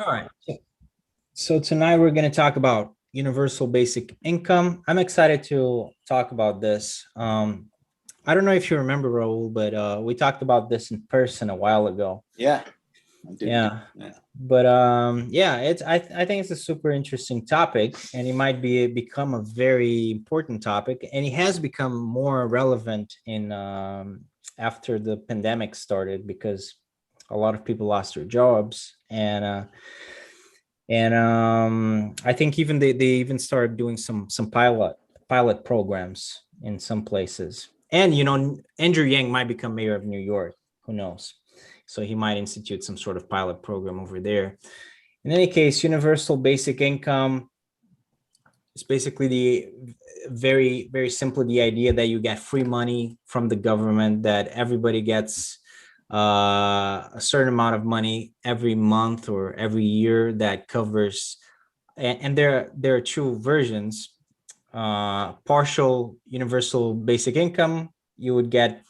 All right. So tonight we're going to talk about universal basic income. I'm excited to talk about this. I don't know if you remember, Raul, but we talked about this in person a while ago. Yeah, I do. Yeah. Yeah. But yeah, I think it's a super interesting topic, and it might become a very important topic, and it has become more relevant in after the pandemic started because a lot of people lost their jobs, and I think even they even started doing some pilot programs in some places. And Andrew Yang might become mayor of New York. Who knows? So he might institute some sort of pilot program over there. In any case, universal basic income is basically the very simply the idea that you get free money from the government, that everybody gets a certain amount of money every month or every year that covers, and there are two versions. Partial universal basic income, you would get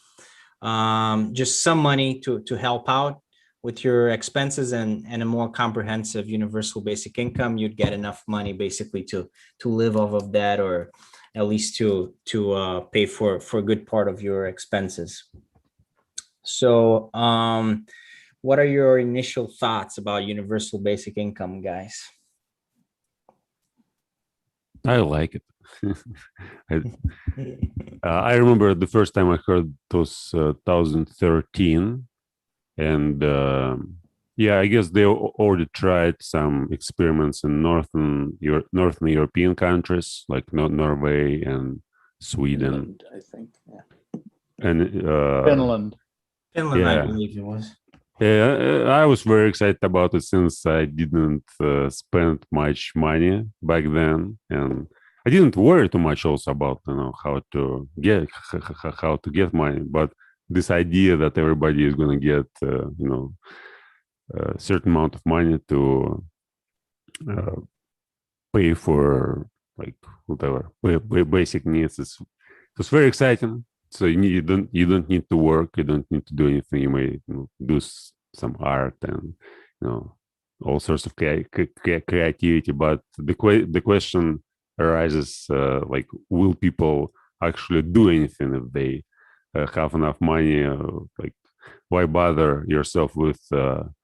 just some money to help out with your expenses, and a more comprehensive universal basic income, you'd get enough money basically to live off of that, or at least to pay for a good part of your expenses. So what are your initial thoughts about universal basic income, guys? I like it. I, I remember the first time I heard those 2013, and yeah, I guess they already tried some experiments in northern European countries like Norway and Sweden, Finland, I think. Yeah. and Finland. Finland, I Yeah. believe it was. yeah, I was very excited about it since I didn't spend much money back then, and I didn't worry too much also about how to get money. But this idea that everybody is going to get a certain amount of money to uh, pay for like whatever basic needs, it was very exciting. So you don't need to work, you don't need to do anything. You may do some art and all sorts of creativity. But the question arises, like, will people actually do anything if they have enough money? Like, why bother yourself with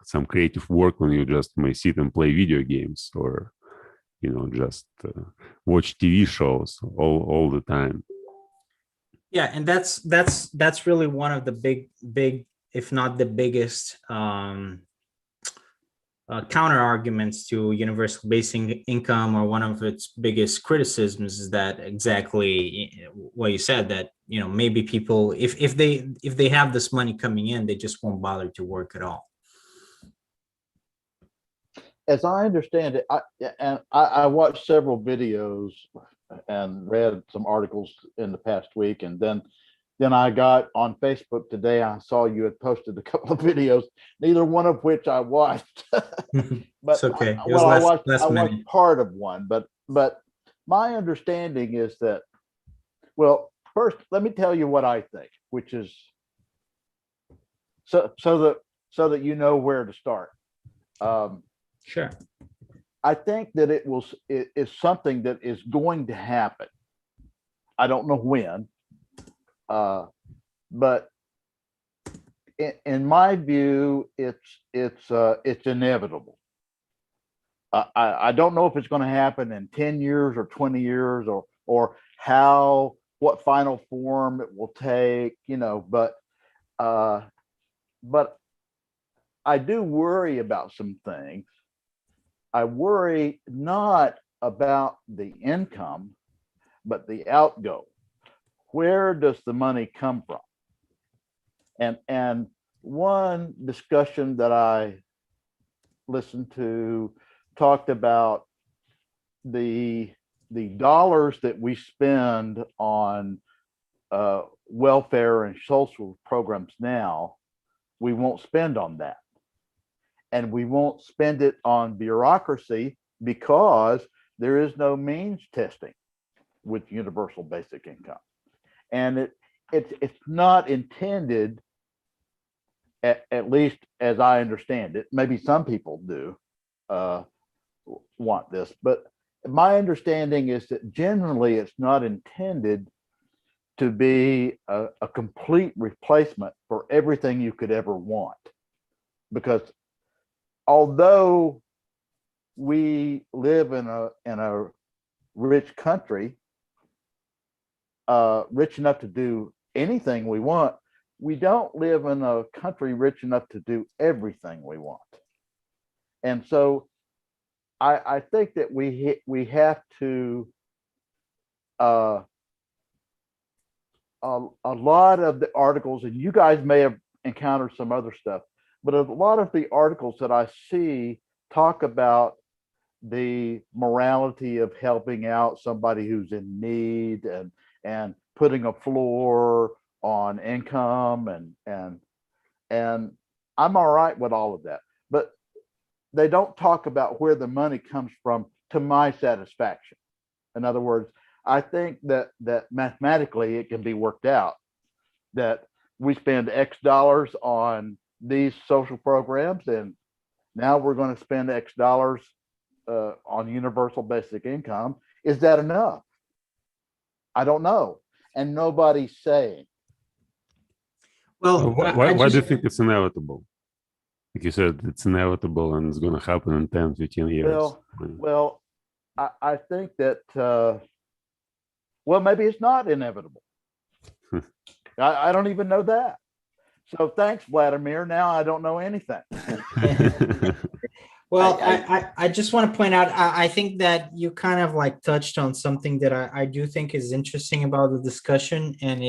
some creative work when you just may sit and play video games, or just watch TV shows all the time? Yeah, and that's really one of the big, if not the biggest, counter arguments to universal basic income, or one of its biggest criticisms is that exactly what you said, that maybe people, if they have this money coming in, they just won't bother to work at all. As I understand it, I watched several videos and read some articles in the past week, and then I got on Facebook today. I saw you had posted a couple of videos, neither one of which I watched. But It's okay. It well, was I watched last minute. part of one, but my understanding is that, well, first let me tell you what I think, which is so that you know where to start. Sure. I think that it is something that is going to happen. I don't know when, but in my view, it's inevitable. I don't know if it's going to happen in 10 years or 20 years, or what final form it will take, but I do worry about some things. I worry not about the income, but the outgo. Where does the money come from? And one discussion that I listened to talked about the dollars that we spend on welfare and social programs now, we won't spend on that. And we won't spend it on bureaucracy because there is no means testing with universal basic income. And it's not intended, at least as I understand it, maybe some people do, want this. But my understanding is that generally it's not intended to be a complete replacement for everything you could ever want. Because although we live in a rich country, rich enough to do anything we want, we don't live in a country rich enough to do everything we want. And so I think that we have to a lot of the articles, and you guys may have encountered some other stuff, but a lot of the articles that I see talk about the morality of helping out somebody who's in need and putting a floor on income and I'm all right with all of that, but they don't talk about where the money comes from to my satisfaction. In other words, I think that mathematically it can be worked out that we spend X dollars on these social programs, and now we're going to spend X dollars on universal basic income. Is that enough? I don't know. And nobody's saying. Well, Why do you think it's inevitable? Like you said, it's inevitable and it's going to happen in 10, 15 years. Well, I think that, well, maybe it's not inevitable. I don't even know that. So thanks, Vladimir. Now I don't know anything. Well, I just want to point out, I think that you kind of like touched on something that I do think is interesting about the discussion, and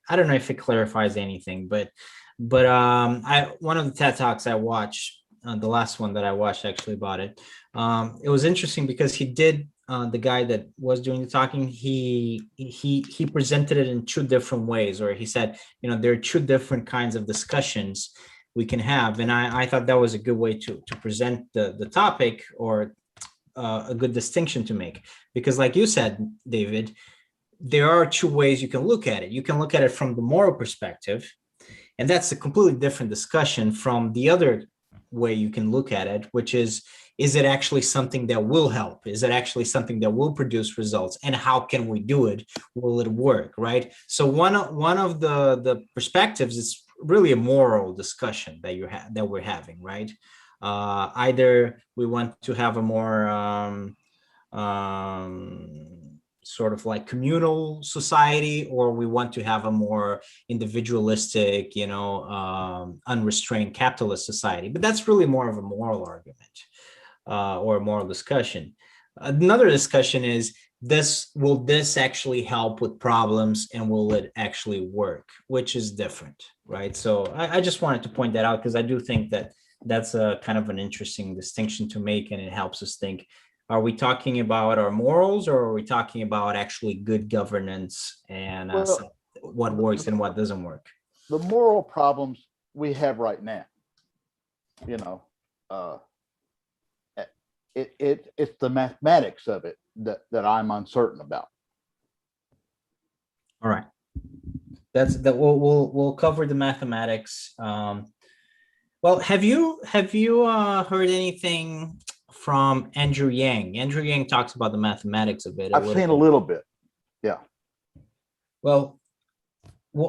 I don't know if it clarifies anything, but one of the TED Talks I watched, the last one that I watched actually about it, it was interesting because he did, the guy that was doing the talking, he presented it in two different ways, or he said, there are two different kinds of discussions we can have. And I thought that was a good way to present the topic, or a good distinction to make, because like you said, David, there are two ways you can look at it. You can look at it from the moral perspective, and that's a completely different discussion from the other way you can look at it, which is it actually something that will help? Is it actually something that will produce results? And how can we do it? Will it work, right? So one of the perspectives is really a moral discussion that we're having, right? Either we want to have a more sort of like communal society, or we want to have a more individualistic, unrestrained capitalist society. But that's really more of a moral argument, or a moral discussion. Another discussion is, will this actually help with problems, and will it actually work, which is different, right? So I just wanted to point that out, because I do think that that's a kind of an interesting distinction to make, and it helps us think, are we talking about our morals, or are we talking about actually good governance and what works and what doesn't work? The moral problems we have right now, it's the mathematics of it that I'm uncertain about. All right, we'll cover the mathematics. Well, have you heard anything from Andrew Yang? Andrew Yang talks about the mathematics of it. I've seen a little bit. Yeah. Well,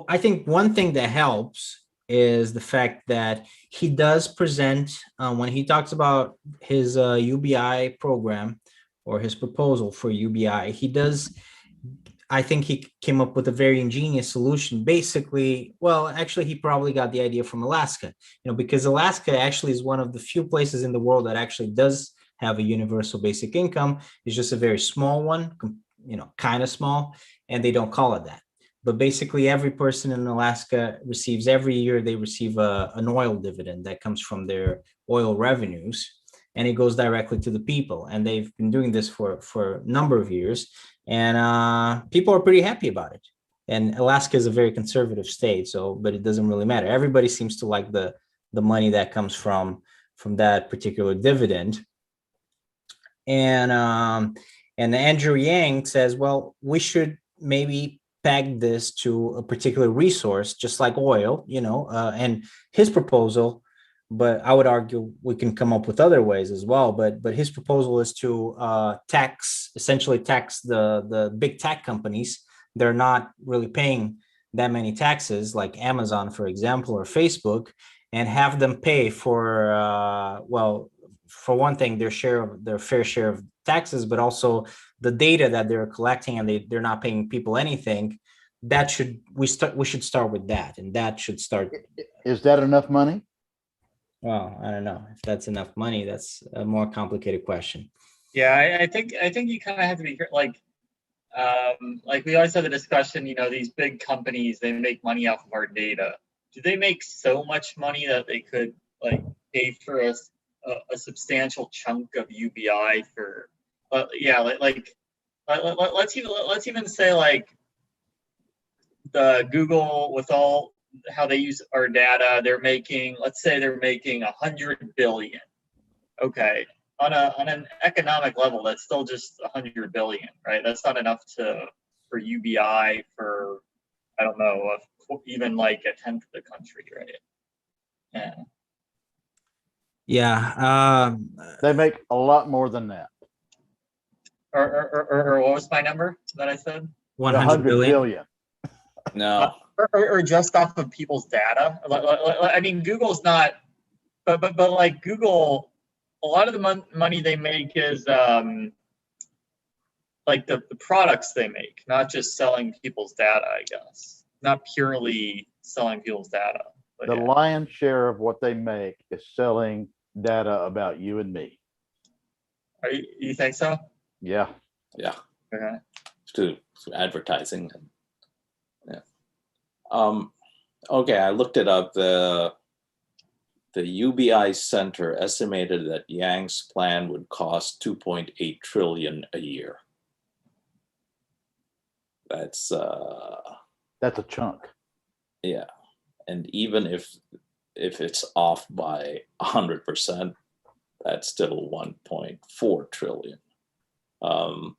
I think one thing that helps is the fact that he does present, when he talks about his UBI program, or his proposal for UBI, I think he came up with a very ingenious solution. Basically, well, actually, he probably got the idea from Alaska, because Alaska actually is one of the few places in the world that actually does have a universal basic income. It's just a very small one, kind of small, and they don't call it that. But basically, every person in Alaska receives, every year, they receive an oil dividend that comes from their oil revenues, and it goes directly to the people. And they've been doing this for a number of years, and people are pretty happy about it. And Alaska is a very conservative state, but it doesn't really matter. Everybody seems to like the money that comes from that particular dividend. And Andrew Yang says, well, we should maybe peg this to a particular resource, just like oil, and his proposal but I would argue we can come up with other ways as well. But his proposal is to essentially tax the big tech companies. They're not really paying that many taxes, like Amazon, for example, or Facebook, and have them pay for well, for one thing, their fair share of taxes, but also the data that they're collecting, and they're not paying people anything. That we should start with that, and that should start. Is that enough money? Well, I don't know if that's enough money. That's a more complicated question. Yeah, I think you kind of have to be like we always have the discussion. These big companies, they make money off of our data. Do they make so much money that they could like pay for a substantial chunk of UBI for? Let's even say like the Google, with all how they use our data, let's say they're making 100 billion. Okay, on an economic level, that's still just 100 billion, right? That's not enough for UBI for, I don't know, even like a tenth of the country, right? Yeah. Yeah. They make a lot more than that. Or what was my number that I said? 100 billion. No. Or just off of people's data. I mean, Google's not, but like Google, a lot of the money they make is like the products they make, not just selling people's data, I guess. Not purely selling people's data. The lion's share of what they make is selling data about you and me. You think so? Yeah. Yeah. Okay. To advertising. Yeah. Okay, I looked it up. The UBI Center estimated that Yang's plan would cost 2.8 trillion a year. That's a chunk. Yeah. And even if it's off by 100%, that's still 1.4 trillion.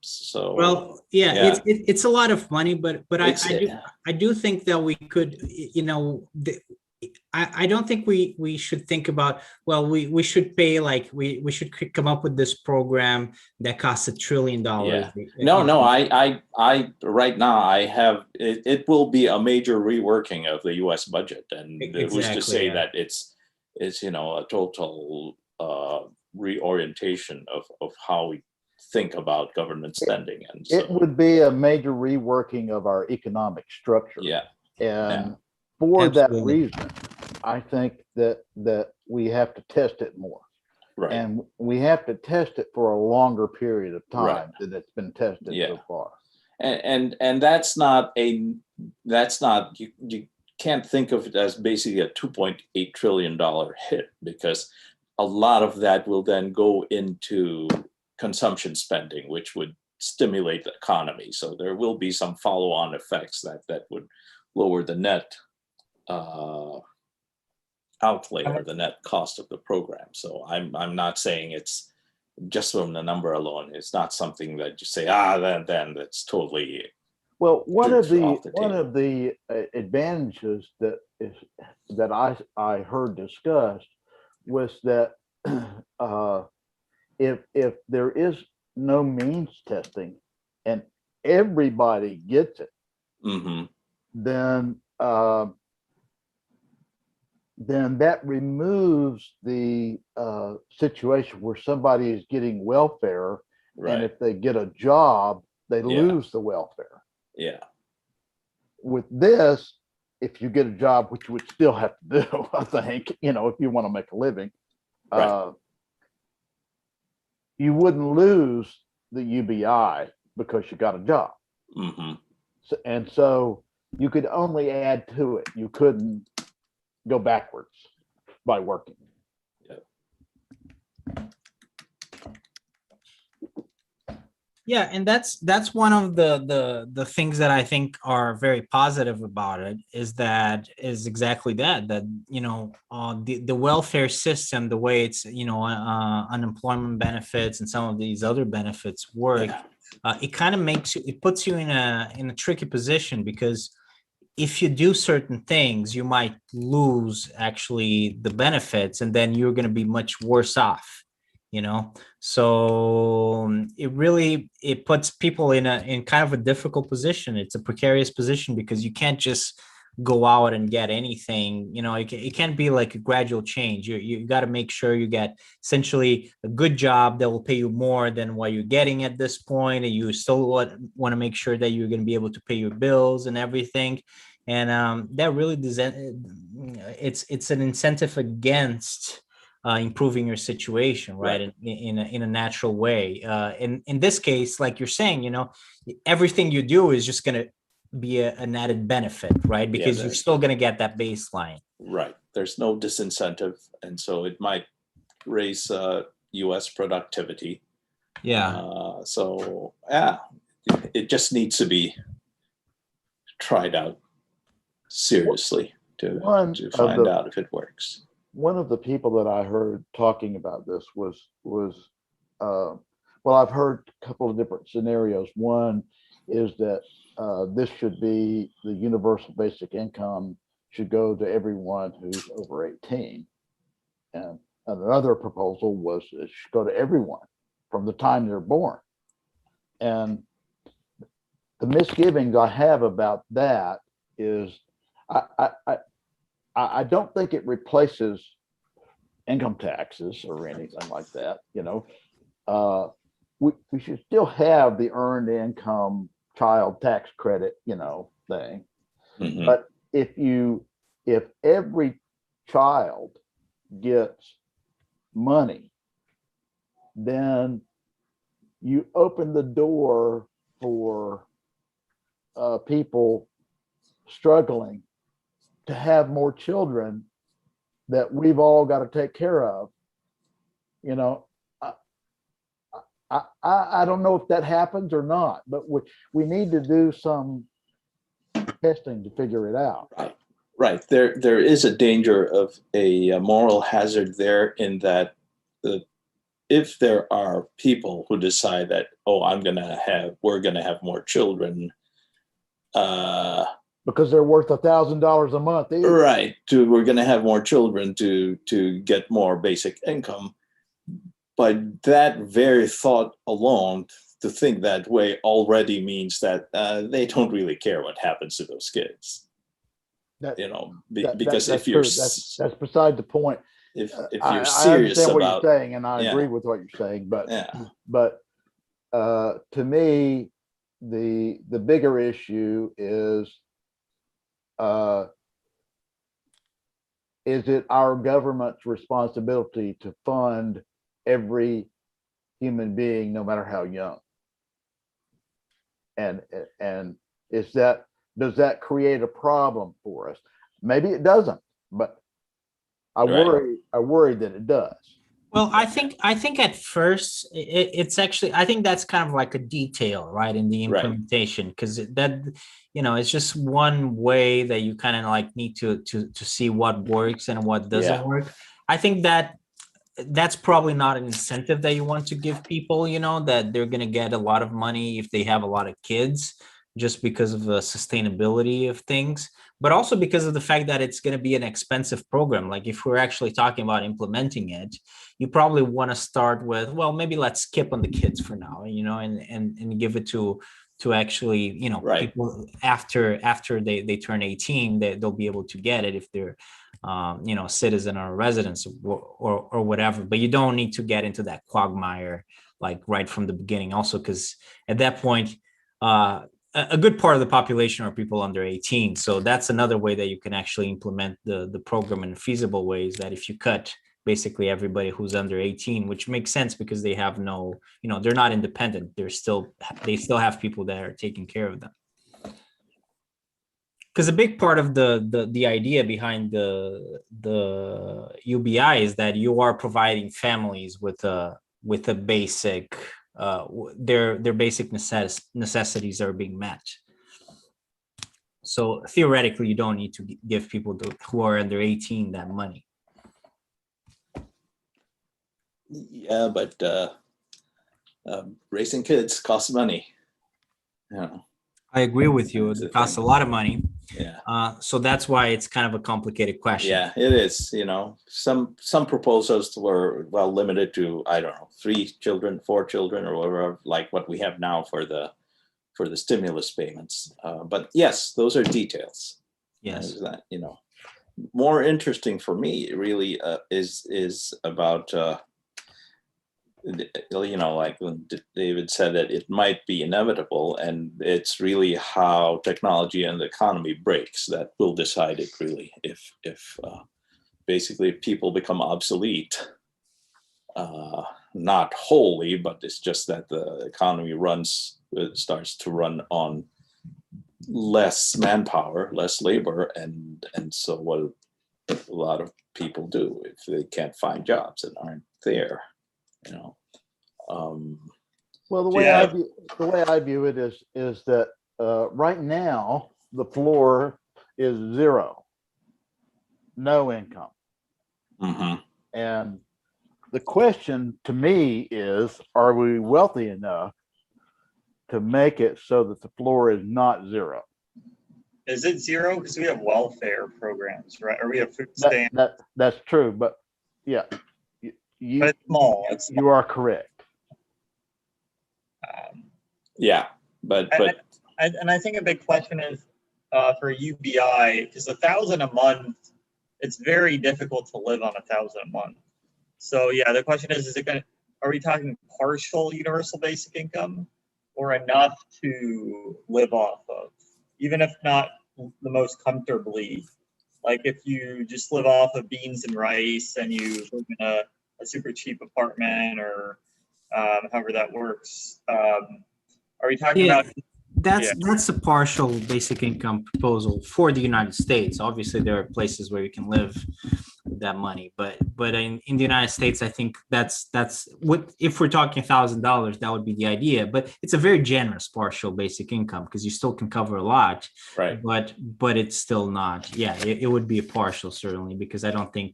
So well, yeah. It's a lot of money, but I do think that we could, I don't think we should think about, well, we should pay, like we should come up with this program that costs $1 trillion. Yeah. No, I right now I have it will be a major reworking of the US budget, and it was to say that it's a total reorientation of how we think about government spending, and so, it would be a major reworking of our economic structure. Yeah. And for that reason, I think that we have to test it more. Right. And we have to test it for a longer period of time than it's been tested so far. And that's not you can't think of it as basically a $2.8 trillion hit, because a lot of that will then go into consumption spending, which would stimulate the economy. So there will be some follow-on effects that would lower the net outlay or the net cost of the program. So I'm not saying it's just from the number alone. It's not something that you say, then that's totally. Well, one of the advantages that I heard discussed was that if there is no means testing and everybody gets it, then that removes the situation where somebody is getting welfare, and if they get a job, they lose the welfare. Yeah. With this, if you get a job, which you would still have to do, I think, if you want to make a living, you wouldn't lose the UBI because you got a job. So you could only add to it. You couldn't go backwards by working. Yeah, and that's one of the things that I think are very positive about it, is exactly that the welfare system, the way it's unemployment benefits and some of these other benefits work, it kind of puts you in a tricky position, because if you do certain things, you might lose actually the benefits, and then you're going to be much worse off, you know. So it puts people in kind of a difficult position. It's a precarious position because you can't just go out and get anything, you know. It can't be like a gradual change. You got to make sure you get essentially a good job that will pay you more than what you're getting at this point, and you still want to make sure that you're going to be able to pay your bills and everything. And that really it's an incentive against improving your situation, right? Right. In a natural way. In this case, like you're saying, you know, everything you do is just going to be an added benefit, right? Because you're still going to get that baseline. Right. There's no disincentive. And so it might raise US productivity. Yeah. So yeah, it just needs to be tried out seriously to find out if it works. One of the people that I heard talking about this was well, I've heard a couple of different scenarios. One is that this should be the universal basic income should go to everyone who's over 18. And another proposal was it should go to everyone from the time they're born. And the misgivings I have about that is I don't think it replaces income taxes or anything like that. You know, we should still have the earned income child tax credit, you know, thing. Mhm. But if every child gets money, then you open the door for people struggling to have more children that we've all got to take care of. You know, I don't know if that happens or not, but we need to do some testing to figure it out. Right. There is a danger of a moral hazard there in that if there are people who decide that, oh, we're going to have more children, because they're worth $1,000 a month each. Right. We're going to have more children to get more basic income. But that very thought alone, to think that way already means that they don't really care what happens to those kids. You know, because if you're that's beside the point. If you're I serious understand what about you're saying, and I yeah. agree with what you're saying, but yeah, to me, the bigger issue is it our government's responsibility to fund every human being, no matter how young? And does that create a problem for us? Maybe it doesn't, but I worry that it does. Well, I think at first it's actually, I think that's kind of like a detail, right, in the implementation, because that, you know, it's just one way that you kind of like need to see what works and what doesn't work. I think that's probably not an incentive that you want to give people, you know, that they're going to get a lot of money if they have a lot of kids, just because of the sustainability of things, but also because of the fact that it's going to be an expensive program. Like if we're actually talking about implementing it, you probably want to start with, well, maybe let's skip on the kids for now, you know, and give it to actually, you know, people after they turn 18, they'll be able to get it if they're, you know, citizen or residents or whatever. But you don't need to get into that quagmire like right from the beginning. Also, because at that point, a good part of the population are people under 18. So that's another way that you can actually implement the program in feasible ways, that if you cut basically everybody who's under 18, which makes sense because they have no, you know, they're not independent. They still have people that are taking care of them. Because a big part of the idea behind the UBI is that you are providing families with a basic, their basic necessities are being met. So theoretically, you don't need to give people who are under 18 that money. Yeah, but raising kids costs money. Yeah. I agree with you. It costs a lot of money. Yeah. So that's why it's kind of a complicated question. Yeah, it is. Some proposals were limited to, I don't know, 3 children, 4 children, or whatever, like what we have now for the stimulus payments. But yes, those are details. Yes. Is that, more interesting for me really is about like when David said that it might be inevitable, and it's really how technology and the economy breaks that will decide it really. If basically people become obsolete, not wholly, but it's just that the economy starts to run on less manpower, less labor, and so what a lot of people do if they can't find jobs and aren't there, Well, the way Yeah. I view it is that right now the floor is 0, no income. Mhm. And the question to me is, are we wealthy enough to make it so that the floor is not 0? Is it 0? Because we have welfare programs, right? Or we have food That, stamps, that's true, but yeah, you but it's small. It's small. you are correct. Yeah, but And I think a big question is for UBI, because 1,000 a month, it's very difficult to live on 1,000 a month. So yeah, the question is it are we talking partial universal basic income or enough to live off of? Even if not the most comfortably, like if you just live off of beans and rice and you live in a super cheap apartment or however that works. Are we talking Yeah. about? That's a partial basic income proposal for the United States. Obviously, there are places where you can live with that money, but in the United States, I think that's what, if we're talking $1,000, that would be the idea. But it's a very generous partial basic income because you still can cover a lot, right. but it's still not. Yeah, it would be a partial certainly, because I don't think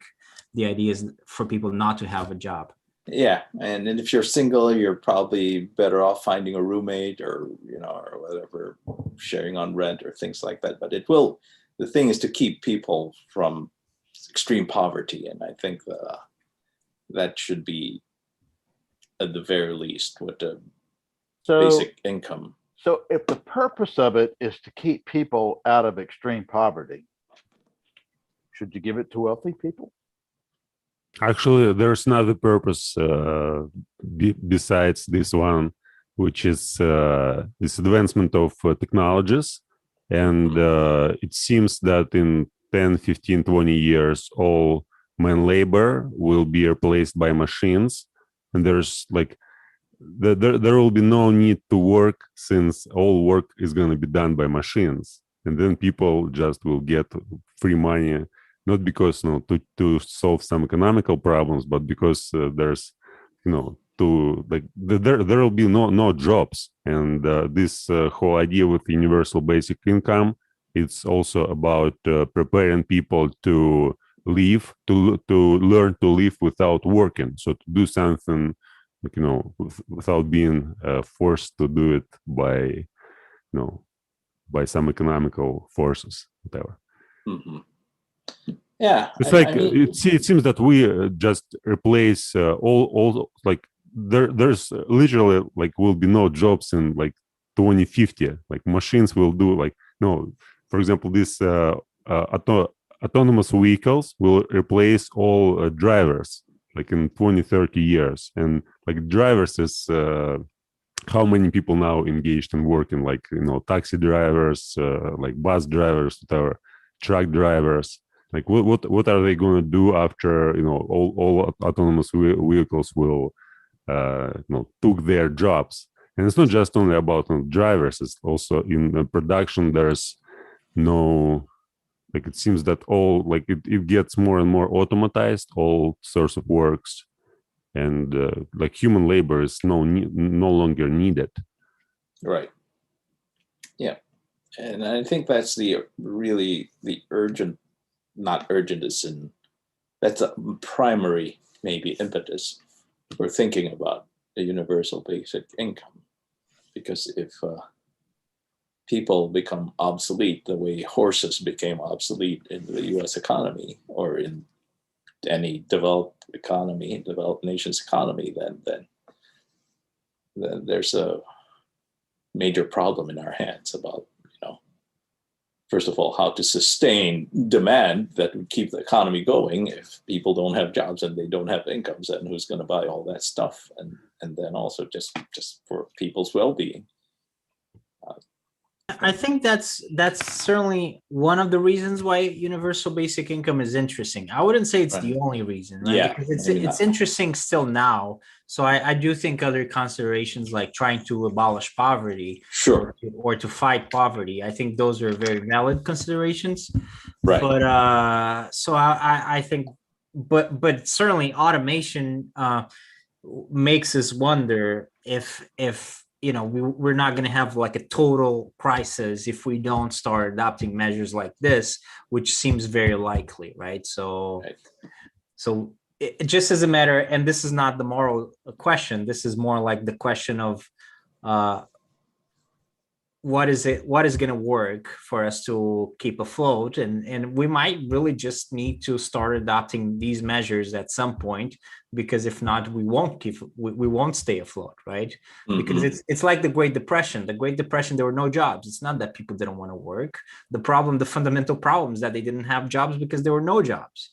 the idea is for people not to have a job. Yeah, and if you're single, you're probably better off finding a roommate or or whatever, sharing on rent or things like that. But the thing is to keep people from extreme poverty, and I think that should be at the very least what the basic income. So if the purpose of it is to keep people out of extreme poverty, should you give it to wealthy people? Actually, there's another purpose besides this one, which is this advancement of technologies. And it seems that in 10, 15, 20 years, all man labor will be replaced by machines. And there's like, there will be no need to work, since all work is going to be done by machines. And then people just will get free money, not because to solve some economical problems, but because there's there will be no jobs. And this whole idea with universal basic income, it's also about preparing people to live, to learn to live without working, so to do something without being forced to do it by by some economical forces, whatever. Mm-hmm. Yeah, it's it seems that we just replace all like there's literally like will be no jobs in like 2050. Like machines will do for example, this autonomous vehicles will replace all drivers like in 20-30 years. And like drivers is how many people now engaged in working, like taxi drivers, like bus drivers, whatever, truck drivers. Like what are they going to do after all autonomous vehicles will took their jobs? And it's not just only about drivers; it's also in production. There's no, like, it seems that all like it gets more and more automatized, all sorts of works, and like human labor is no longer needed. Right. Yeah, and I think that's the urgent. Not urgent as in that's a primary maybe impetus for thinking about a universal basic income, because if people become obsolete the way horses became obsolete in the US economy or in any developed nation's economy, then there's a major problem in our hands about, first of all, how to sustain demand that would keep the economy going. If people don't have jobs and they don't have incomes, then who's going to buy all that stuff? And then also just for people's well-being. I think that's certainly one of the reasons why universal basic income is interesting. I wouldn't say it's the only reason, right? Yeah, Because maybe it's not. interesting still now. So I do think other considerations like trying to abolish poverty Sure. or to fight poverty, I think those are very valid considerations. Right. But so I think, but certainly automation makes us wonder if we're not going to have like a total crisis if we don't start adopting measures like this, which seems very likely, right? So just as a matter, and this is not the moral question, this is more like the question of what is going to work for us to keep afloat, and we might really just need to start adopting these measures at some point, because if not, we won't stay afloat, right? Because it's like the Great Depression. There were no jobs. It's not that people didn't want to work. The fundamental problem is that they didn't have jobs because there were no jobs.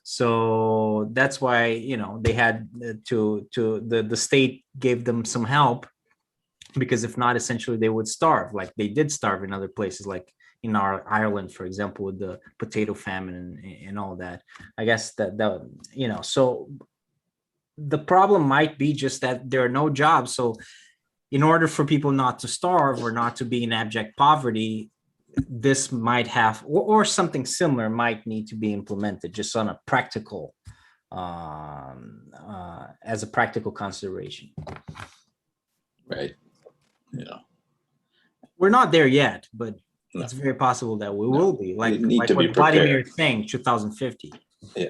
So that's why they had the state gave them some help, because if not, essentially they would starve, like they did starve in other places, like in Ireland, for example, with the potato famine and all that. I guess that so the problem might be just that there are no jobs. So in order for people not to starve or not to be in abject poverty, this might have, or something similar might need to be implemented just on a practical, as a practical consideration. Right. We're not there yet, but No. it's very possible that we will be. Like, We need to be what Vladimir prepared. is saying, 2050. Yeah,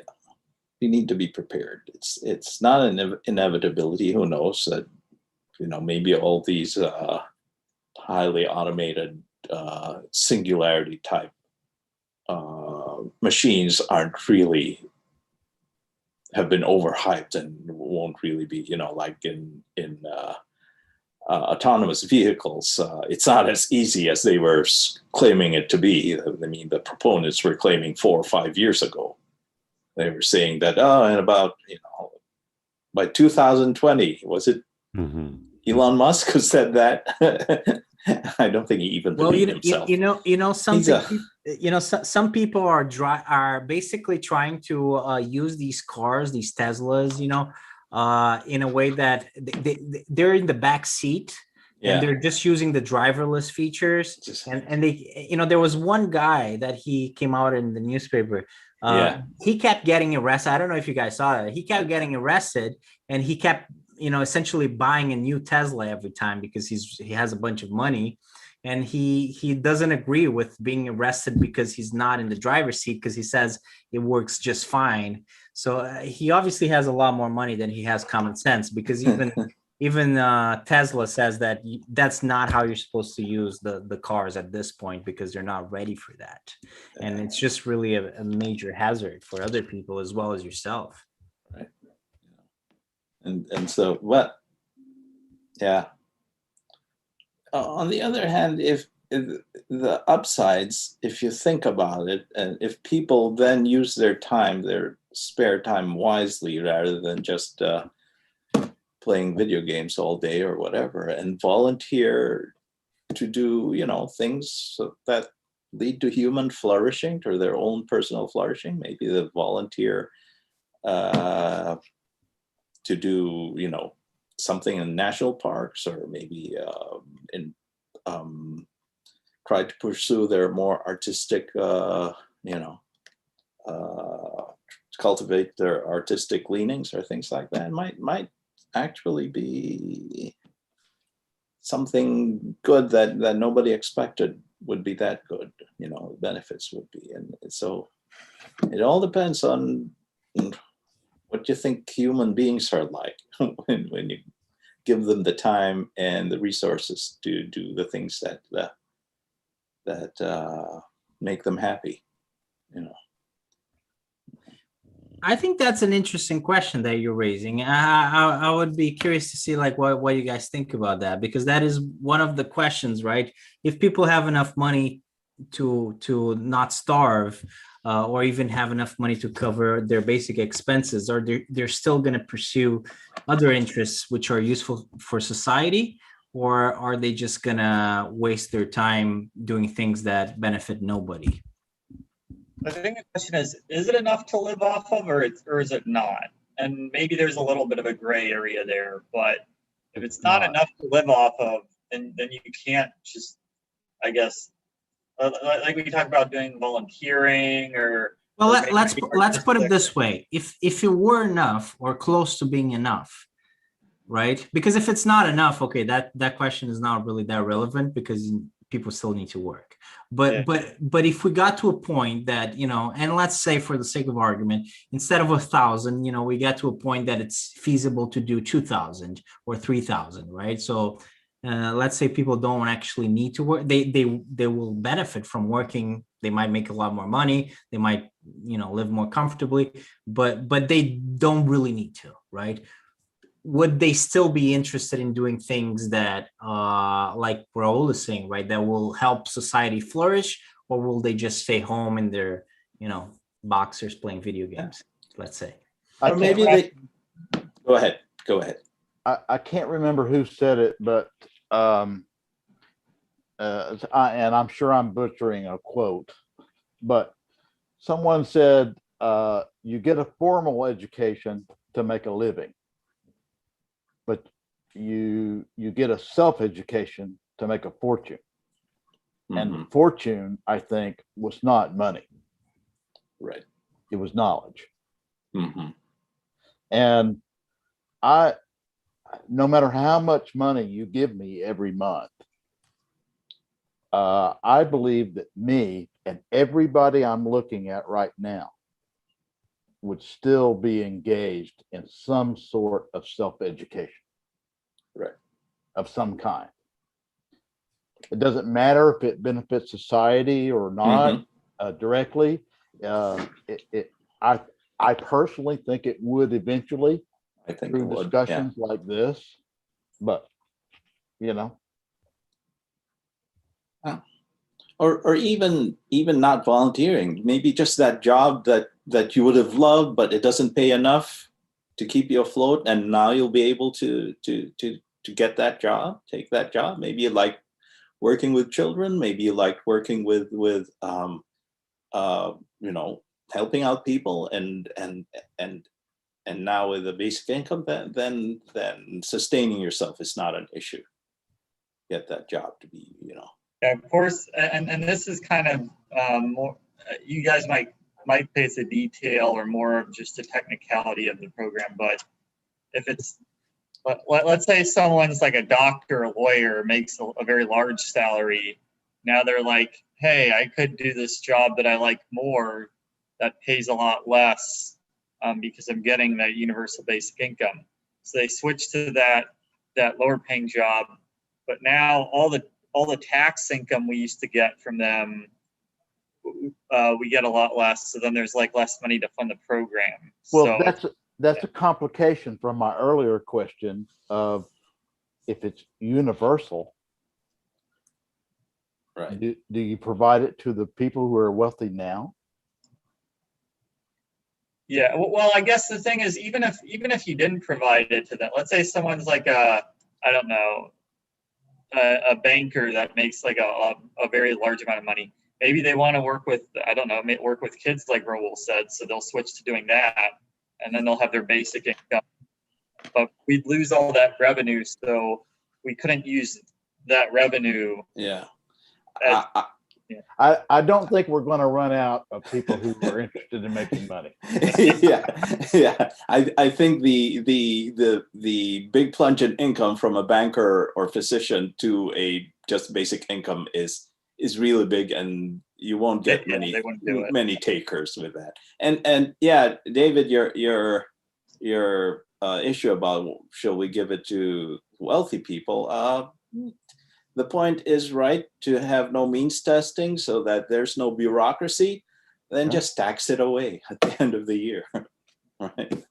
we need to be prepared. It's not an inevitability. Who knows that maybe all these highly automated singularity type machines aren't really, have been overhyped and won't really be, like in autonomous vehicles. It's not as easy as they were claiming it to be. I mean, the proponents were claiming 4 or 5 years ago. They were saying that, and about, by 2020, was it Elon Musk who said that? I don't think he even believed himself. Something. Some people are basically trying to use these cars, these Teslas, in a way that they're in the back seat, and they're just using the driverless features. And they, there was one guy that he came out in the newspaper. He kept getting arrested. I don't know if you guys saw that. He kept getting arrested, and he kept, essentially buying a new Tesla every time because he has a bunch of money, and he doesn't agree with being arrested because he's not in the driver's seat, because he says it works just fine. So he obviously has a lot more money than he has common sense, because even Tesla says that that's not how you're supposed to use the cars at this point, because they're not ready for that. And it's just really a major hazard for other people as well as yourself. Right. And so, but yeah. On the other hand, if the upsides, if you think about it, and if people then use their spare time wisely, rather than just playing video games all day or whatever, and volunteer to do, things that lead to human flourishing, or their own personal flourishing, maybe they volunteer to do, something in national parks, or maybe try to pursue their more artistic, cultivate their artistic leanings or things like that, might actually be something good that nobody expected would be that good. The benefits would be, and so it all depends on what you think human beings are like when you give them the time and the resources to do the things that make them happy. You know. I think that's an interesting question that you're raising. I would be curious to see like what you guys think about that, because that is one of the questions, right? If people have enough money to not starve, or even have enough money to cover their basic expenses, or they're still going to pursue other interests which are useful for society, or are they just going to waste their time doing things that benefit nobody? I think the question is it enough to live off of, or is it not? And maybe there's a little bit of a gray area there, but if it's not enough to live off of, then you can't just, I guess, like we talk about doing volunteering or. Well, or let's put it this way: if it were enough or close to being enough, right? Because if it's not enough, okay, that question is not really that relevant, because people still need to work. But if we got to a point that, you know, and let's say for the sake of argument, instead of 1,000, you know, we get to a point that it's feasible to do 2,000 or 3,000, right? So let's say people don't actually need to work. They will benefit from working. They might make a lot more money. They might, you know, live more comfortably, but they don't really need to, right? Would they still be interested in doing things that, like Raul is saying, right, that will help society flourish, or will they just stay home in their, you know, boxers playing video games, let's say? Or maybe they. Go ahead. I can't remember who said it, but and I'm sure I'm butchering a quote, but someone said, you get a formal education to make a living, but you get a self-education to make a fortune. And fortune, I think, was not money. Right. It was knowledge. Mm-hmm. And no matter how much money you give me every month, I believe that me and everybody I'm looking at right now would still be engaged in some sort of self-education. Right. Of some kind. It doesn't matter if it benefits society or not directly. I personally think it would eventually, I think through discussions like this, but you know. Or even not volunteering, maybe just that job that you would have loved, but it doesn't pay enough to keep you afloat, and now you'll be able to get that job, take that job. Maybe you like working with children, maybe you like working with you know, helping out people, and now with a basic income, then sustaining yourself is not an issue. Get that job to be, you know. Yeah, of course, and this is kind of more. You guys might face a detail or more of just a technicality of the program, but if it's, let's say someone's like a doctor, a lawyer, makes a very large salary. Now they're like, hey, I could do this job that I like more, that pays a lot less, because I'm getting that universal basic income. So they switch to that lower paying job, but now all the tax income we used to get from them, we get a lot less. So then there's like less money to fund the program. Well, that's a complication from my earlier question of if it's universal, right? Do you provide it to the people who are wealthy now? Yeah, well, I guess the thing is, even if you didn't provide it to them, let's say someone's like I don't know, a banker that makes like a very large amount of money. Maybe they want to work with, I don't know, work with kids like Raul said, so they'll switch to doing that, and then they'll have their basic income. But we'd lose all that revenue, so we couldn't use that revenue. Yeah. I don't think we're going to run out of people who are interested in making money. yeah. I think the big plunge in income from a banker or physician to a just basic income is really big, and you won't get many takers with that. And yeah, David, your issue about should we give it to wealthy people? the point is right to have no means testing so that there's no bureaucracy, then Yeah. just tax it away at the end of the year, right?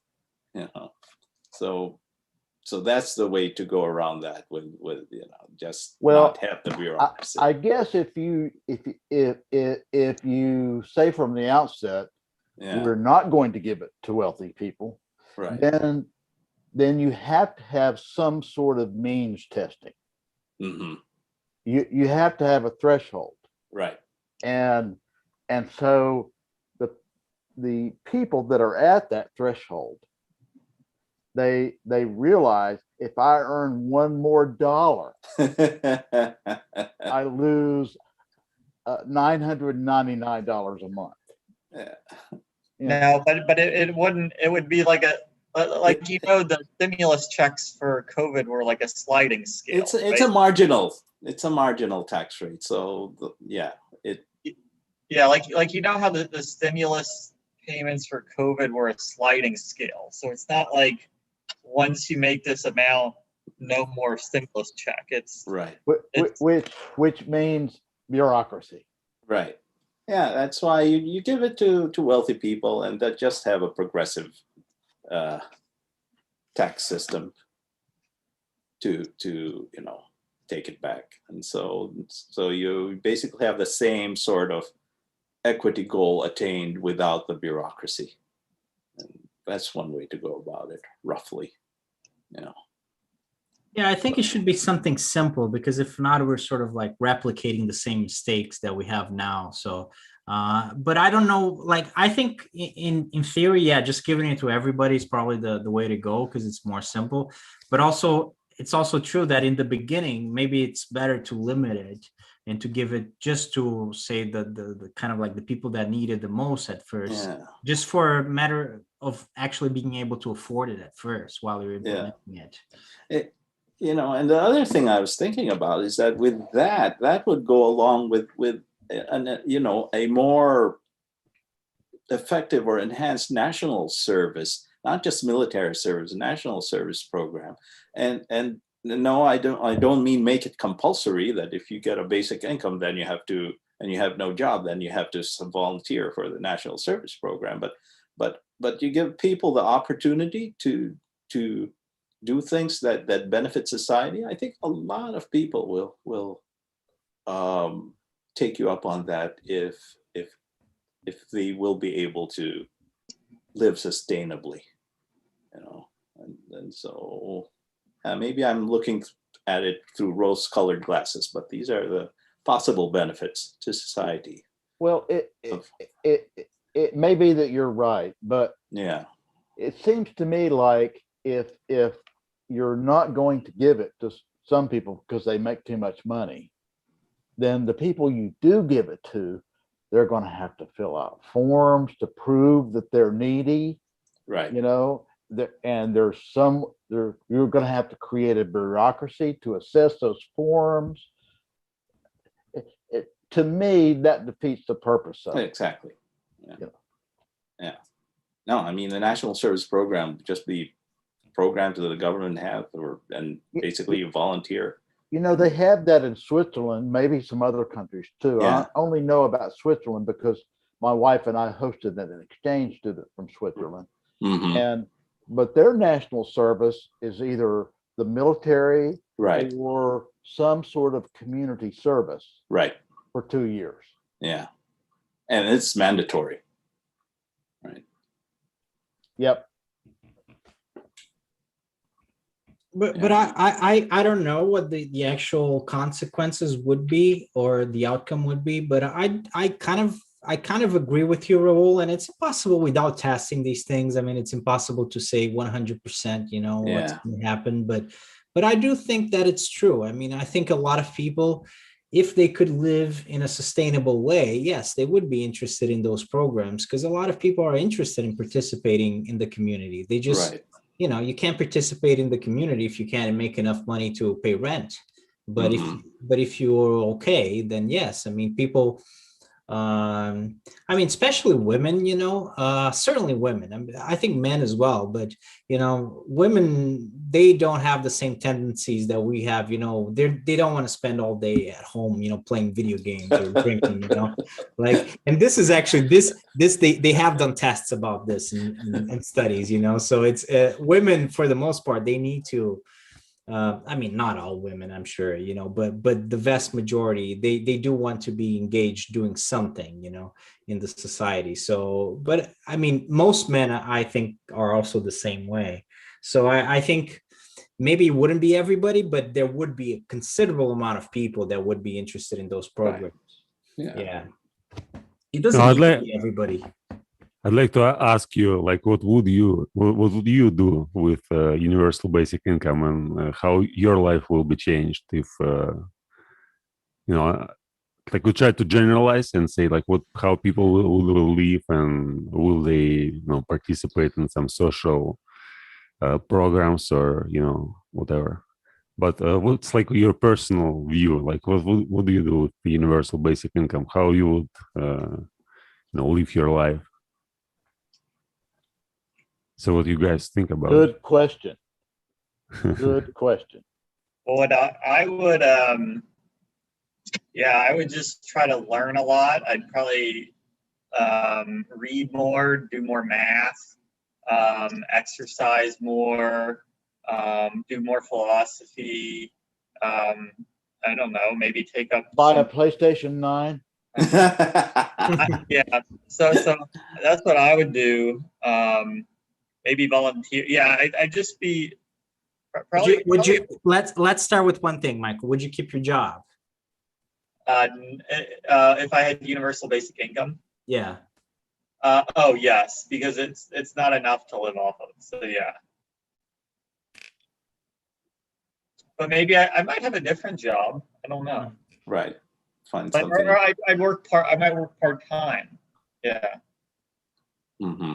You know, so that's the way to go around that with just Well, not have the bureaucracy. I guess if you say from the outset, Yeah, we're not going to give it to wealthy people, right. then you have to have some sort of means testing. Hmm. You have to have a threshold. Right. And so the people that are at that threshold, they realize if I earn one more dollar, I lose $999 a month. Yeah. Yeah. No, but it wouldn't, it would be like the stimulus checks for COVID were like a sliding scale. It's a right? marginal tax rate. So yeah, Yeah, like how the stimulus payments for COVID were a sliding scale. So it's not like once you make this amount, no more stimulus check. It's right. Which means bureaucracy. Right. Yeah, that's why you give it to wealthy people and that just have a progressive tax system to take it back. And so you basically have the same sort of equity goal attained without the bureaucracy. And that's one way to go about it, roughly. Yeah, I think it should be something simple, because if not, we're sort of like replicating the same mistakes that we have now. So, but I don't know, like, I think in theory, yeah, just giving it to everybody is probably the way to go, because it's more simple. But also, it's also true that in the beginning, maybe it's better to limit it and to give it just to, say, the kind of like the people that need it the most at first, Yeah. just for a matter of actually being able to afford it at first while you're implementing it. And the other thing I was thinking about is that with that would go along with a more effective or enhanced national service, not just military service, national service program. And no, I don't mean make it compulsory that if you get a basic income, then you have to, and you have no job, then you have to volunteer for the national service program. But you give people the opportunity to do things that benefit society. I think a lot of people will take you up on that if they will be able to live sustainably, and so maybe I'm looking at it through rose-colored glasses, but these are the possible benefits to society. Well, it may be that you're right, but Yeah. it seems to me like if you're not going to give it to some people because they make too much money, then the people you do give it to, they're going to have to fill out forms to prove that they're needy, Right. and you're going to have to create a bureaucracy to assess those forms. To me, that defeats the purpose of it. Exactly. Yeah. No, I mean, the national service program would just be programmed that the government have, and basically you volunteer. They have that in Switzerland, maybe some other countries too. Yeah. I only know about Switzerland because my wife and I hosted an exchange student from Switzerland. Mhm. But their national service is either the military Right. or some sort of community service Right. for 2 years. Yeah. And it's mandatory. Right. Yep. But I don't know what the actual consequences would be or the outcome would be, but I kind of agree with you, Raul, and it's impossible without testing these things. I mean, it's impossible to say 100%, what's going to happen, but I do think that it's true. I mean, I think a lot of people, if they could live in a sustainable way, yes, they would be interested in those programs, because a lot of people are interested in participating in the community. They just, Right. You can't participate in the community if you can't make enough money to pay rent. But if you're okay, then yes, I mean, people I mean, especially women, certainly women. I think men as well, but women, they don't have the same tendencies that we have. They don't want to spend all day at home, playing video games or drinking. Like, and this is actually this they have done tests about this and studies. So it's women for the most part, they need to. I mean, not all women, I'm sure, but the vast majority, they do want to be engaged doing something, in the society. So, but I mean, most men, I think, are also the same way. So I think maybe it wouldn't be everybody, but there would be a considerable amount of people that would be interested in those programs. Yeah. Yeah. It doesn't No, need to be everybody. I'd like to ask you, like, what would you do with universal basic income, and how your life will be changed if like we try to generalize and say like how people will live, and will they participate in some social programs, or whatever. But what's like your personal view? Like, what do you do with the universal basic income? How you would live your life? So what do you guys think about it? Good question. Good question. Well, I would, yeah, I would just try to learn a lot. I'd probably read more, do more math, exercise more, do more philosophy. I don't know, maybe take up Buy a some, PlayStation 9. yeah. So that's what I would do. Maybe volunteer. Yeah, I'd just be probably. Let's start with one thing, Michael. Would you keep your job? If I had universal basic income. Yeah. Oh yes, because it's not enough to live off of. So yeah. But maybe I might have a different job. I don't know. Right. Find But something. or I'd work I might work part-time. Yeah. Hmm.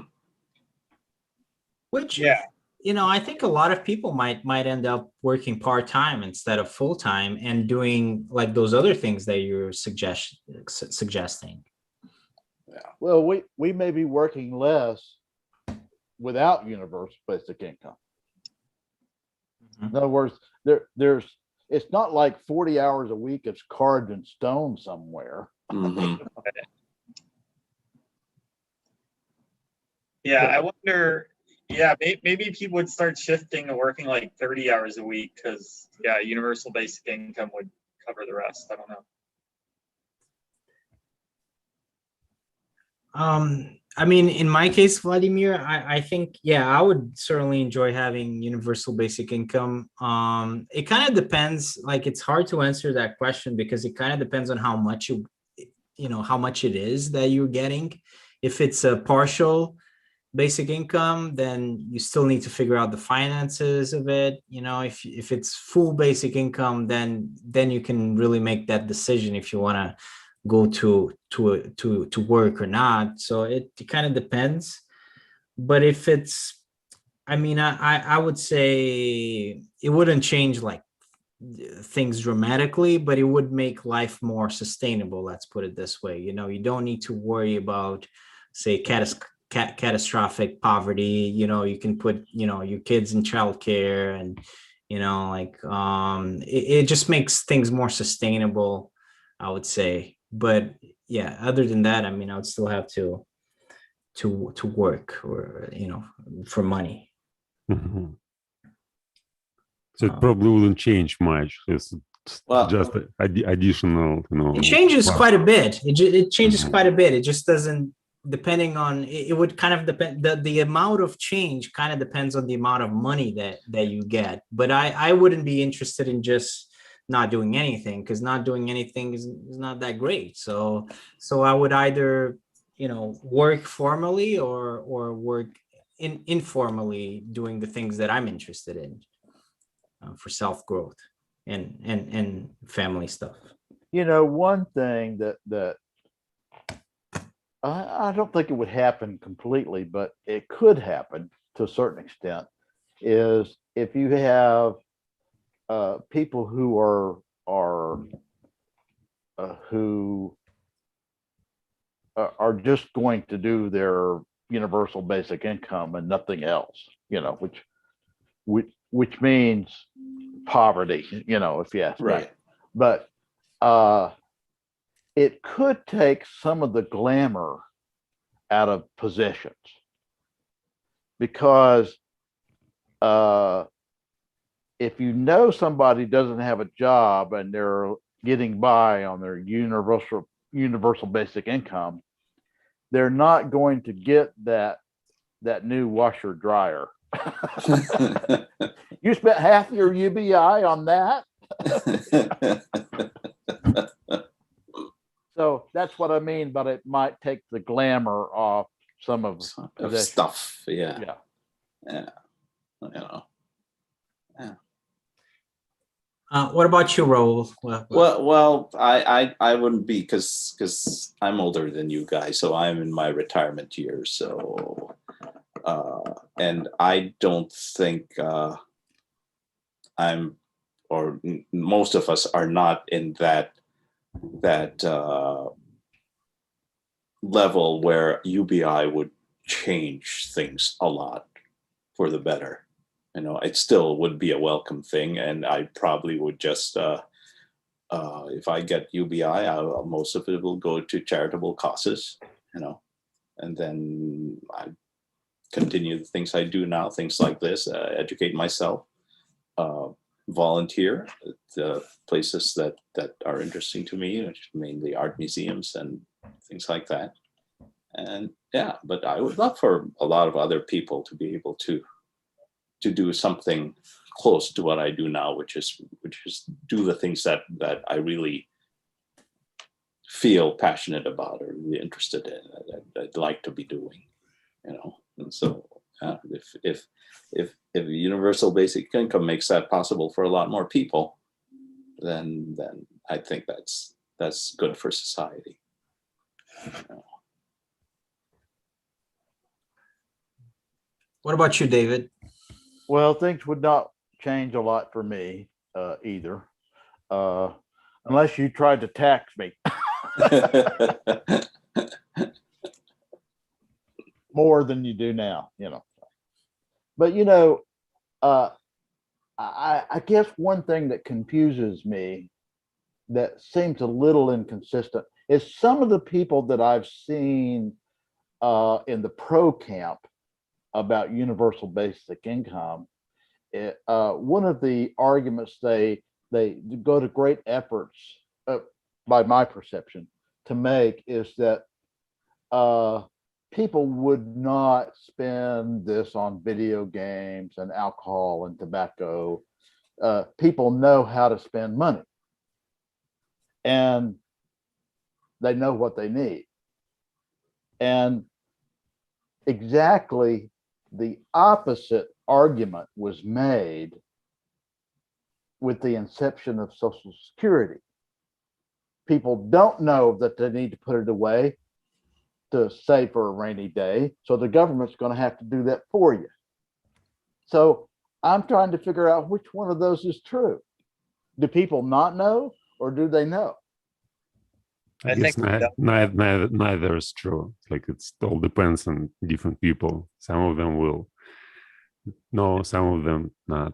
Which, Yeah. I think a lot of people might end up working part-time instead of full-time and doing like those other things that you're suggesting. Well, we may be working less without universal basic income. In other words, it's not like 40 hours a week is carved in stone somewhere. Hmm. Yeah, I wonder. Yeah, maybe people would start shifting to working like 30 hours a week because yeah, universal basic income would cover the rest. I don't know. I mean, in my case, Vladimir, I think, yeah, I would certainly enjoy having universal basic income. It kind of depends, like, it's hard to answer that question because it kind of depends on how much how much it is that you're getting. If it's a partial basic income, then you still need to figure out the finances of it. If it's full basic income, then you can really make that decision if you want to go to work or not. So it kind of depends. But if it's, I mean, I would say it wouldn't change like things dramatically, but it would make life more sustainable. Let's put it this way. You don't need to worry about, say, catastrophic poverty. You can put your kids in childcare, and it just makes things more sustainable, I would say. But yeah, other than that, I mean, I would still have to work, or for money. Mhm. So it probably wouldn't change much. It's Well- just additional, It changes well, quite a bit. It changes Mhm. quite a bit. It just doesn't, depending on, it would kind of depend, the amount of change kind of depends on the amount of money that you get. But I wouldn't be interested in just not doing anything, because not doing anything is not that great. So I would either work formally or work informally, doing the things that I'm interested in, for self-growth and family stuff. One thing that I don't think it would happen completely, but it could happen to a certain extent, is if you have people who are who are just going to do their universal basic income and nothing else, which means poverty, if you ask me. Right. But it could take some of the glamour out of positions, because if you know somebody doesn't have a job and they're getting by on their universal basic income, they're not going to get that new washer dryer. You spent half your UBI on that. So that's what I mean, but it might take the glamour off some of Of possessions. stuff. Yeah. Yeah. Yeah. You know. What about you, Raul? Well, I wouldn't be, because I'm older than you guys, so I'm in my retirement years. So, and I don't think most of us are not in that level where UBI would change things a lot for the better. It still would be a welcome thing, and I probably would just, if I get UBI, most of it will go to charitable causes, and then I continue the things I do now, things like this, educate myself, volunteer at the places that are interesting to me, which mainly art museums and things like that. And yeah, but I would love for a lot of other people to be able to do something close to what I do now, which is do the things that I really feel passionate about or really interested in, that I'd like to be doing, And so if universal basic income makes that possible for a lot more people, then I think that's good for society. What about you, David? Well, things would not change a lot for me either, unless you tried to tax me more than you do now, But I guess one thing that confuses me, that seems a little inconsistent, is some of the people that I've seen in the pro camp about universal basic income. One of the arguments they go to great efforts, by my perception, to make is that people would not spend this on video games and alcohol and tobacco. People know how to spend money, and they know what they need. And exactly the opposite argument was made with the inception of Social Security. People don't know that they need to put it away to save for a rainy day, so the government's going to have to do that for you. So I'm trying to figure out which one of those is true. Do people not know, or do they know? I I guess think neither is true. Like, it all depends on different people. Some of them will know, some of them not.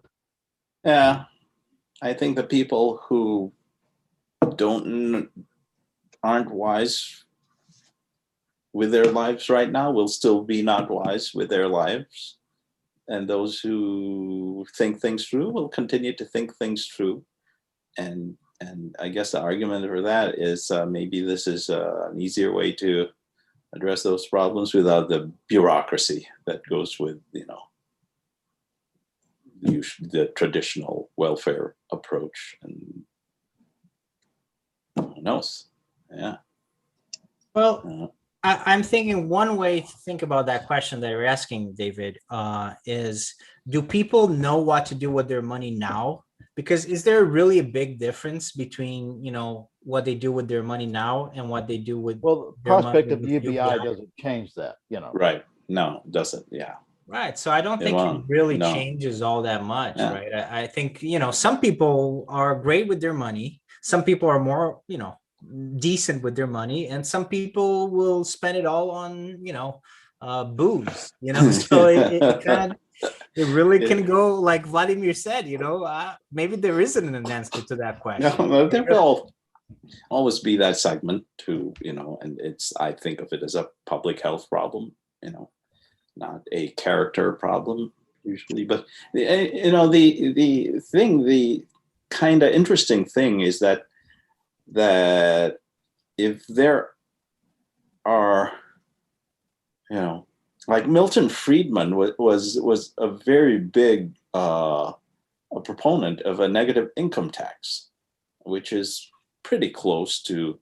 Yeah, I think the people who aren't wise with their lives right now will still be not wise with their lives, and those who think things through will continue to think things through. And I guess the argument for that is maybe this is an easier way to address those problems without the bureaucracy that goes with, the traditional welfare approach. And who knows? Yeah. Well, I'm thinking one way to think about that question that you're asking, David, is, do people know what to do with their money now? Because is there really a big difference between, what they do with their money now and what they do with Well, the their prospect money of with UBI doesn't change that, Right. No, it doesn't. Yeah. Right. So I don't It think it won't. really No. changes all that much, Yeah. right? I think, some people are great with their money. Some people are more, decent with their money, and some people will spend it all on, booze, so it kind of, it really can go like Vladimir said, maybe there isn't an answer to that question. No, there will always be that segment too, and I think of it as a public health problem, not a character problem usually. But the kind of interesting thing is that if there are, like Milton Friedman was a very big a proponent of a negative income tax, which is pretty close to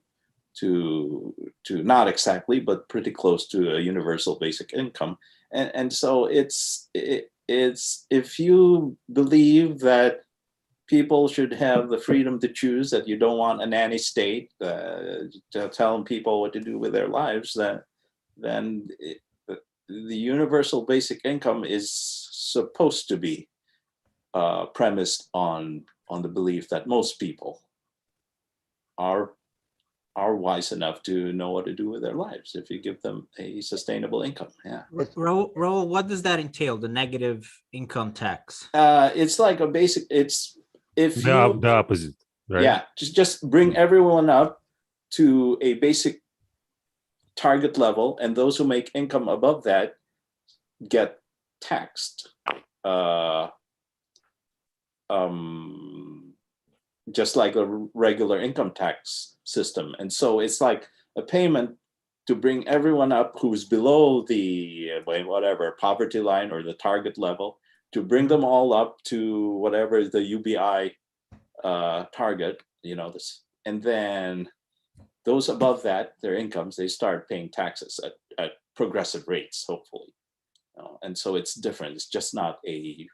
not exactly, but pretty close to a universal basic income. And so it's if you believe that people should have the freedom to choose, that you don't want a nanny state telling people what to do with their lives, then the universal basic income is supposed to be premised on the belief that most people are wise enough to know what to do with their lives if you give them a sustainable income. Yeah. Raul, what does that entail? The negative income tax? It's like a basic. It's if the opposite, right? Yeah, just bring everyone up to a basic target level, and those who make income above that get taxed. Just like a regular income tax system. And so it's like a payment to bring everyone up who's below the whatever poverty line or the target level, to bring them all up to whatever the UBI target, and then those above that, their incomes, they start paying taxes at progressive rates, hopefully. And so it's different. It's just not a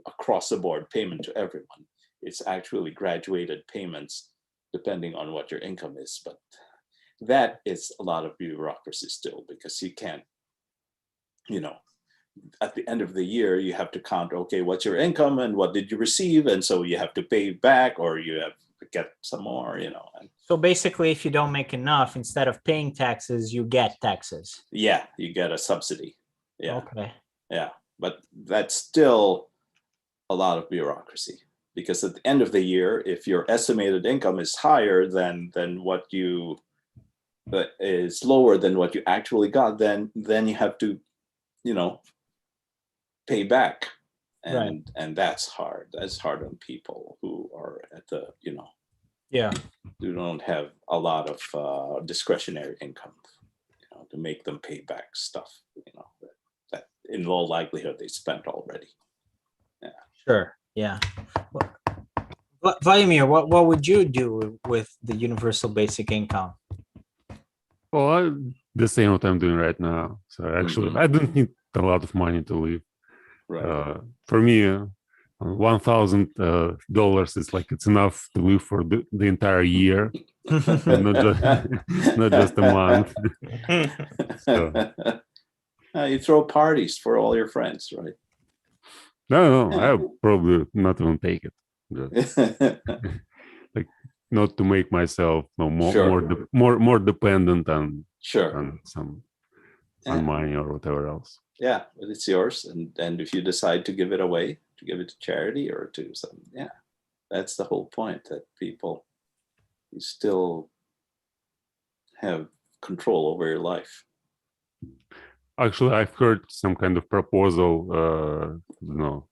across the board payment to everyone. It's actually graduated payments depending on what your income is. But that is a lot of bureaucracy still, because you can't, at the end of the year, you have to count, okay, what's your income and what did you receive? And so you have to pay back, or you have to get some more, So basically, if you don't make enough, instead of paying taxes, you get taxes. Yeah, you get a subsidy. Yeah. Okay. Yeah. But that's still a lot of bureaucracy, because at the end of the year, if your estimated income is higher than what you is lower than what you actually got, then you have to, pay back. And that's hard. That's hard on people who are at the, who don't have a lot of discretionary income, to make them pay back stuff, that in all likelihood they spent already. Yeah. Sure. Yeah. But Vladimir, what would you do with the universal basic income? Well, the same what I'm doing right now. So actually, I don't need a lot of money to live. Right. For me, $1,000 is like it's enough to live for the entire year, and not just a month. So. You throw parties for all your friends, right? No, I'll probably not even take it. Just, like, not to make myself more dependent on some on money or whatever else. Yeah, but it's yours, and if you decide to give it away, to give it to charity or to some, that's the whole point, that people, you still have control over your life. Actually, I've heard some kind of proposal,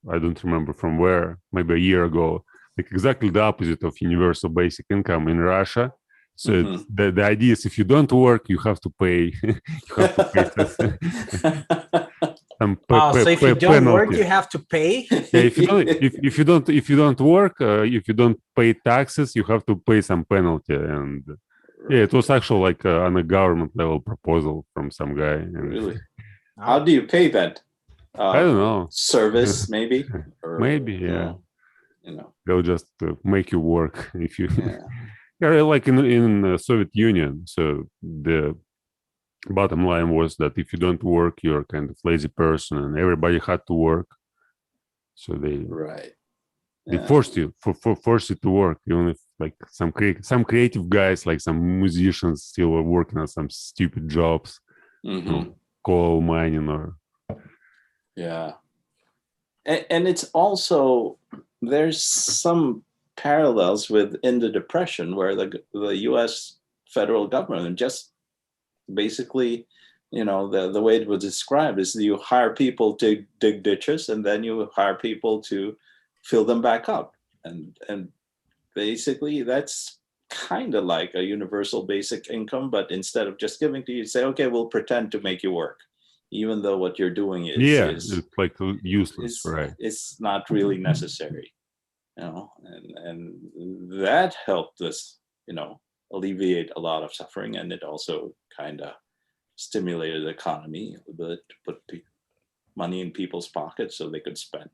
I don't remember from where, maybe a year ago, like exactly the opposite of universal basic income in Russia. So the idea is, if you don't work, you have to pay. So if you don't work, you have to pay. Yeah, if you don't work, if you don't pay taxes, you have to pay some penalty. And yeah, it was actually like on a government level proposal from some guy. And really? How do you pay that? I don't know. Service, maybe? Or, maybe, yeah. They'll just make you work if you. Yeah, like in the Soviet Union. So the bottom line was that if you don't work, you're kind of lazy person, and everybody had to work. So they forced you to work, even if like some creative guys, like some musicians, still are working on some stupid jobs, you know, coal mining or. Yeah. And it's also, there's some parallels within the Depression where the US federal government just basically, you know, the way it was described is you hire people to dig ditches and then you hire people to fill them back up. And basically that's kind of like a universal basic income, but instead of just giving to you, say, okay, we'll pretend to make you work, even though what you're doing is It's like useless, right? It's not really necessary, you know, and that helped us, you know, alleviate a lot of suffering, and it also kind of stimulated the economy a little bit to put money in people's pockets so they could spend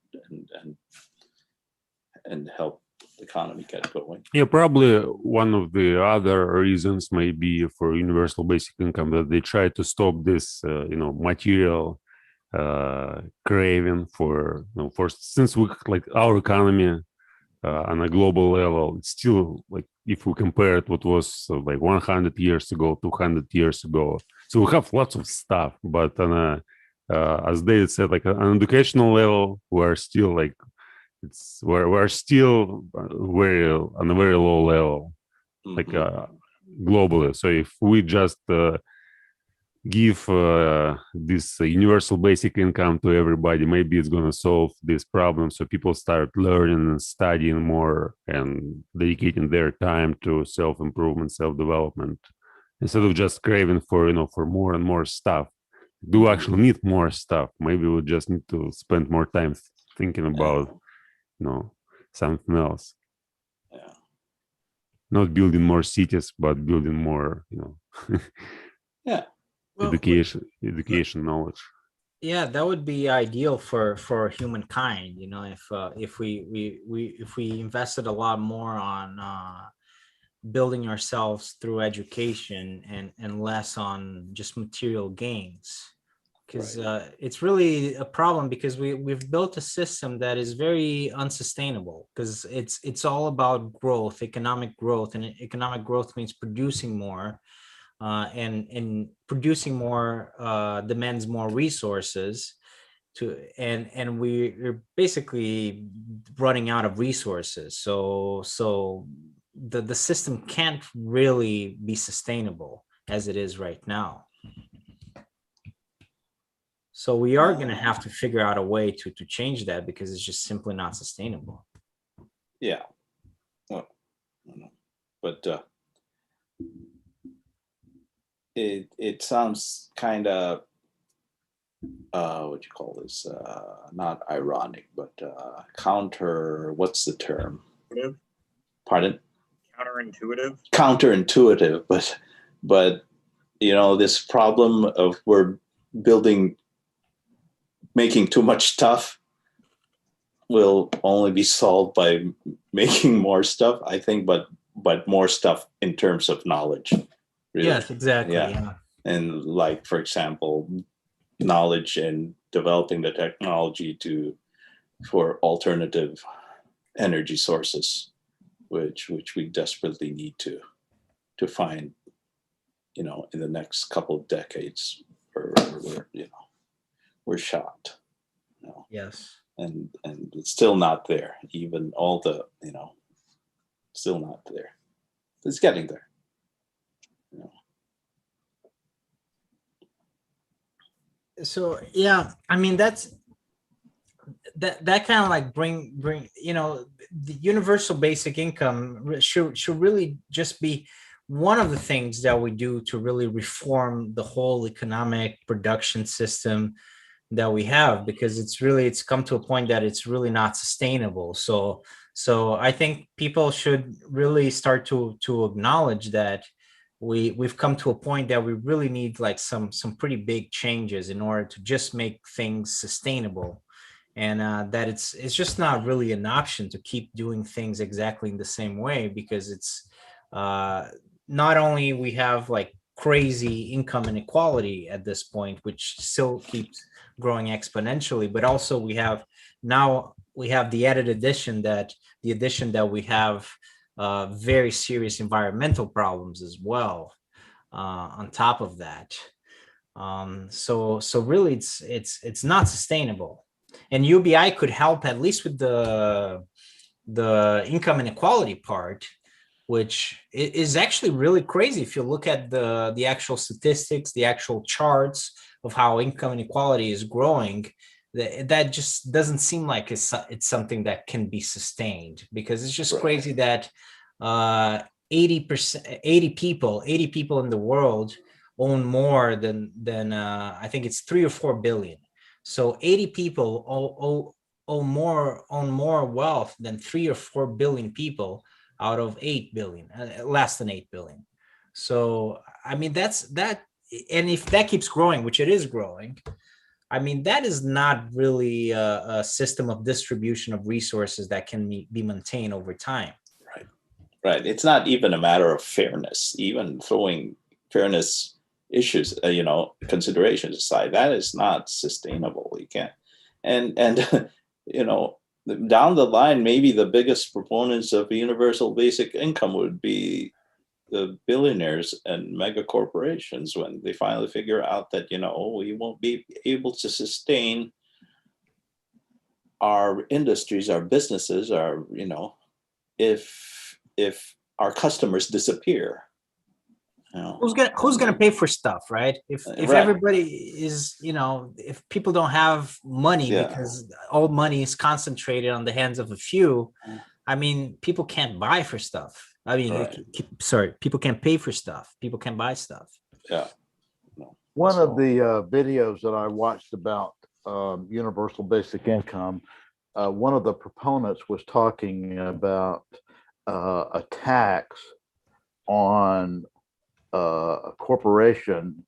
and help the economy get going. Yeah, probably one of the other reasons may be for universal basic income that they try to stop this, you know, material craving for, you know, for since we like our economy on a global level, it's still like if we compare it what was like 100 years ago, 200 years ago. So we have lots of stuff, but on a as David said, like on an educational level, we're still like we're still very on a very low level, like globally. So if we just give this universal basic income to everybody, maybe it's going to solve this problem. So people start learning and studying more and dedicating their time to self-improvement, self-development, instead of just craving for, you know, for more and more stuff. Do we actually need more stuff? Maybe we just need to spend more time thinking about, you know, something else. Yeah. Not building more cities, but building more, you know, Yeah. Well, education knowledge. yeah, that would be ideal for humankind, you know, if we invested a lot more on building ourselves through education and less on just material gains, because it's really a problem because we've built a system that is very unsustainable, because it's all about growth, economic growth, and economic growth means producing more. And producing more demands more resources and we're basically running out of resources. So the system can't really be sustainable as it is right now. So we are going to have to figure out a way to change that, because it's just simply not sustainable. Yeah. Well, but it sounds kind of what you call this, not ironic, but counter, what's the term? Pardon? Counterintuitive, but you know, this problem of we're making too much stuff will only be solved by making more stuff, I think, but more stuff in terms of knowledge. Really. Yes, exactly. Yeah. And like, for example, knowledge and developing the technology for alternative energy sources, which we desperately need to find, you know, in the next couple of decades, or we're shot, you know. Yes. And it's still not there. Even all the, you know, still not there. It's getting there. You know. So yeah, I mean that kind of like bring, you know, the universal basic income should really just be one of the things that we do to really reform the whole economic production system that we have, because it's come to a point that it's really not sustainable. So I think people should really start to acknowledge that we've come to a point that we really need like some pretty big changes in order to just make things sustainable, and that it's just not really an option to keep doing things exactly in the same way, because it's not only we have like crazy income inequality at this point, which still keeps growing exponentially, but also we have the added addition that we have very serious environmental problems as well. On top of that, so really, it's not sustainable. And UBI could help at least with the income inequality part, which is actually really crazy if you look at the actual statistics, the actual charts of how income inequality is growing. That just doesn't seem like it's something that can be sustained, because it's just Right. crazy that 80 people in the world own more than I think it's 3 or 4 billion. So 80 people own more wealth than 3 or 4 billion people out of 8 billion, less than 8 billion. So I mean, that, and if that keeps growing, which it is growing, I mean, that is not really a system of distribution of resources that can be maintained over time. Right. It's not even a matter of fairness. Even throwing fairness issues, considerations aside, that is not sustainable. You can't. And down the line, maybe the biggest proponents of universal basic income would be the billionaires and mega corporations, when they finally figure out that we won't be able to sustain our industries, our businesses, if our customers disappear. Who's gonna pay for stuff, right? If Right. everybody is, if people don't have money, Yeah. because all money is concentrated on the hands of a few, I mean, people can't buy for stuff. I mean, Right. sorry, people can't pay for stuff. People can buy stuff. Yeah. One So- of the videos that I watched about universal basic income, one of the proponents was talking about a tax on a corporation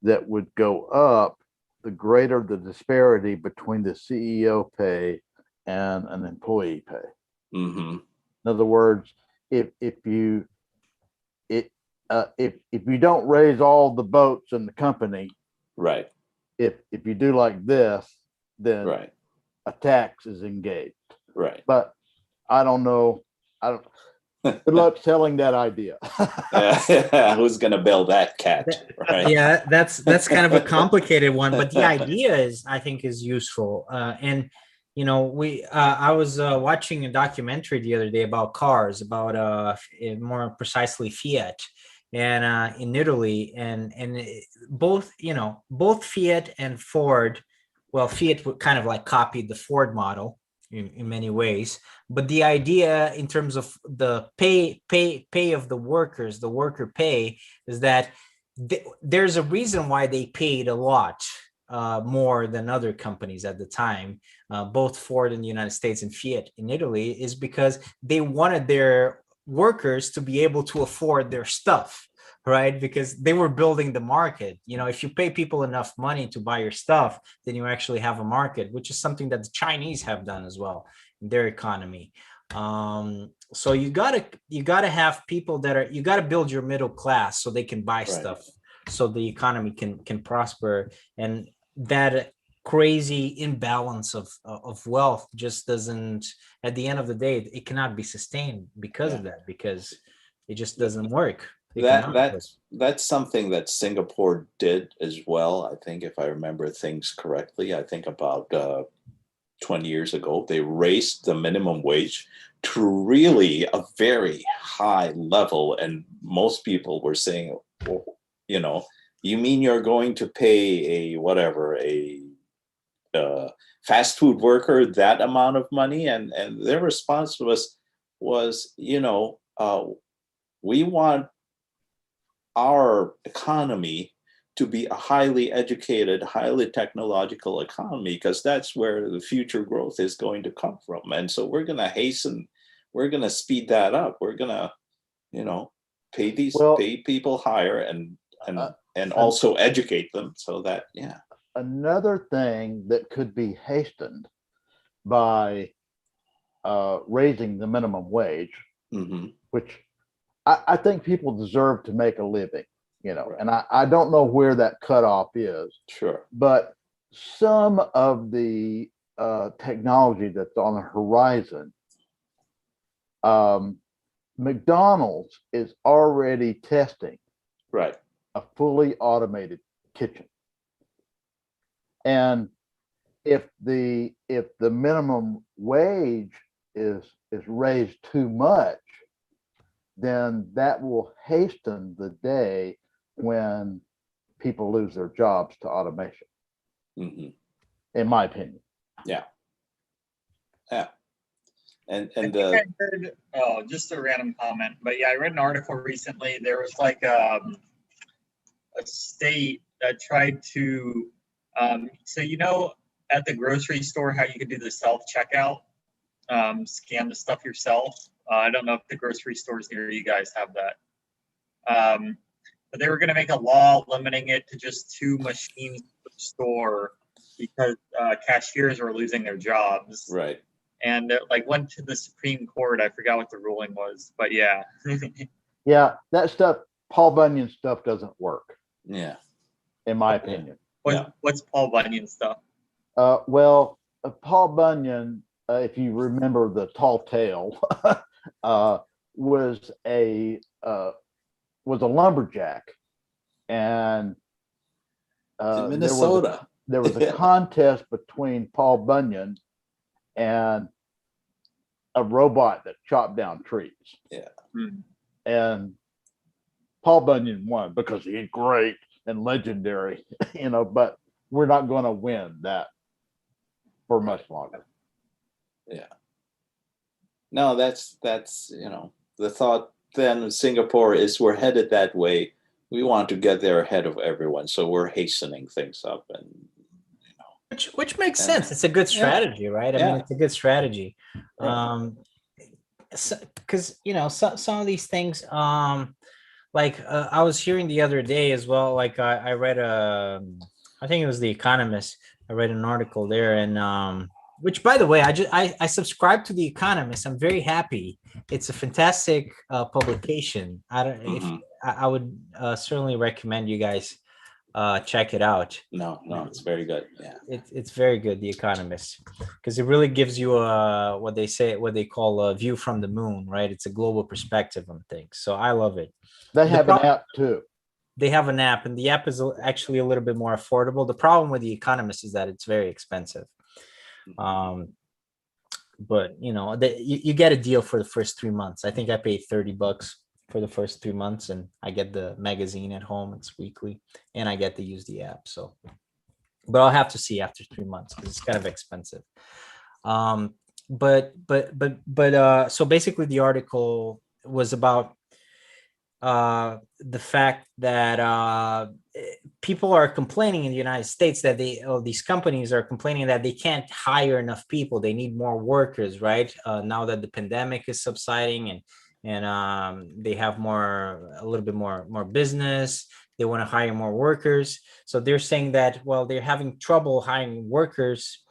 that would go up the greater the disparity between the CEO pay and an employee pay. Mhm. In other words, if you don't raise all the boats in the company, Right. if you do like this, then Right. a tax is engaged. Right. But I don't know. Good luck selling that idea. Yeah. Who's gonna bail that cat? Right. Yeah, that's kind of a complicated one, but the idea I think is useful. And I was watching a documentary the other day about cars, about more precisely Fiat, and in Italy, and both Fiat and Ford. Well, Fiat kind of like copied the Ford model in many ways, but the idea in terms of the pay of the workers, the worker pay, is that there's a reason why they paid a lot more than other companies at the time, both Ford in the United States and Fiat in Italy, is because they wanted their workers to be able to afford their stuff, right? Because they were building the market. If you pay people enough money to buy your stuff, then you actually have a market, which is something that the Chinese have done as well in their economy. So you gotta have people you gotta build your middle class so they can buy Right. stuff, so the economy can prosper. And that crazy imbalance of wealth just doesn't, at the end of the day, it cannot be sustained because of that, because it just doesn't work. That's something that Singapore did as well. I think, if I remember things correctly, I think about 20 years ago, they raised the minimum wage to really a very high level. And most people were saying, well, you mean you're going to pay a fast food worker that amount of money? And their response was, we want our economy to be a highly educated, highly technological economy, because that's where the future growth is going to come from. And so we're going to speed that up. We're going to, pay people higher and also educate them so that, yeah. Another thing that could be hastened by raising the minimum wage, Mm-hmm. which I think people deserve to make a living, Right. and I don't know where that cutoff is, Sure. but some of the technology that's on the horizon McDonald's is already testing Right. a fully automated kitchen. And if the minimum wage is raised too much, then that will hasten the day when people lose their jobs to automation, Hmm. in my opinion. Yeah. And I think I heard, oh, just a random comment, but yeah, I read an article recently. There was like a state that tried to, so at the grocery store how you could do the self checkout, scan the stuff yourself. I don't know if the grocery stores near you guys have that. But they were going to make a law limiting it to just 2 machines per store because cashiers were losing their jobs. right. And it went to the Supreme Court. I forgot what the ruling was, but yeah. Yeah, that stuff, Paul Bunyan stuff doesn't work, Yeah. in my opinion. What's Paul Bunyan stuff? Well, Paul Bunyan, if you remember the Tall Tale, was a lumberjack, and It's in Minnesota. there was a Yeah. contest between Paul Bunyan and a robot that chopped down trees. Hmm. And Paul Bunyan won because he's great and legendary, but we're not going to win that for much longer. No, that's the thought then in Singapore is we're headed that way. We want to get there ahead of everyone, so we're hastening things up, and Which makes And- sense. It's a good strategy, right? I mean, Yeah. it's a good strategy. Right. Because some of these things, I was hearing the other day as well. Like I read I think it was The Economist. I read an article there, and which, by the way, I subscribe to The Economist. I'm very happy. It's a fantastic publication. I don't if Mhm. I would certainly recommend you guys check it out. No, it's very good. Yeah. It's very good, The Economist, because it really gives you what they call a view from the moon, right? It's a global perspective on things. So I love it. They have an app too. They have an app, and the app is actually a little bit more affordable. The problem with The Economist is that it's very expensive. But you get a deal for the first 3 months. I think I paid $30 for the first 3 months, and I get the magazine at home. It's weekly, and I get to use the app. So, but I'll have to see after 3 months because it's kind of expensive. So basically, the article was about the fact that people are complaining in the United States that these companies are complaining that they can't hire enough people. They need more workers, right? Now that the pandemic is subsiding and they have a little bit more business, they want to hire more workers. So they're saying that, well, they're having trouble hiring workers,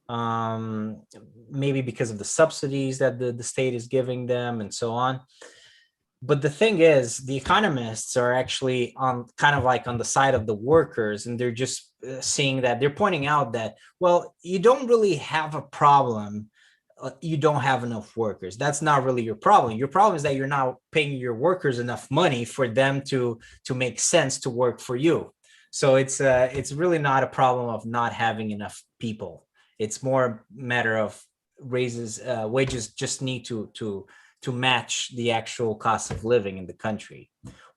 maybe because of the subsidies that the state is giving them and so on. But the thing is, the economists are actually on the side of the workers, and they're just seeing that they're pointing out that, well, you don't really have a problem. You don't have enough workers. That's not really your problem. Your problem is that you're not paying your workers enough money for them to make sense to work for you. So it's really not a problem of not having enough people. It's more a matter of wages just need to match the actual cost of living in the country.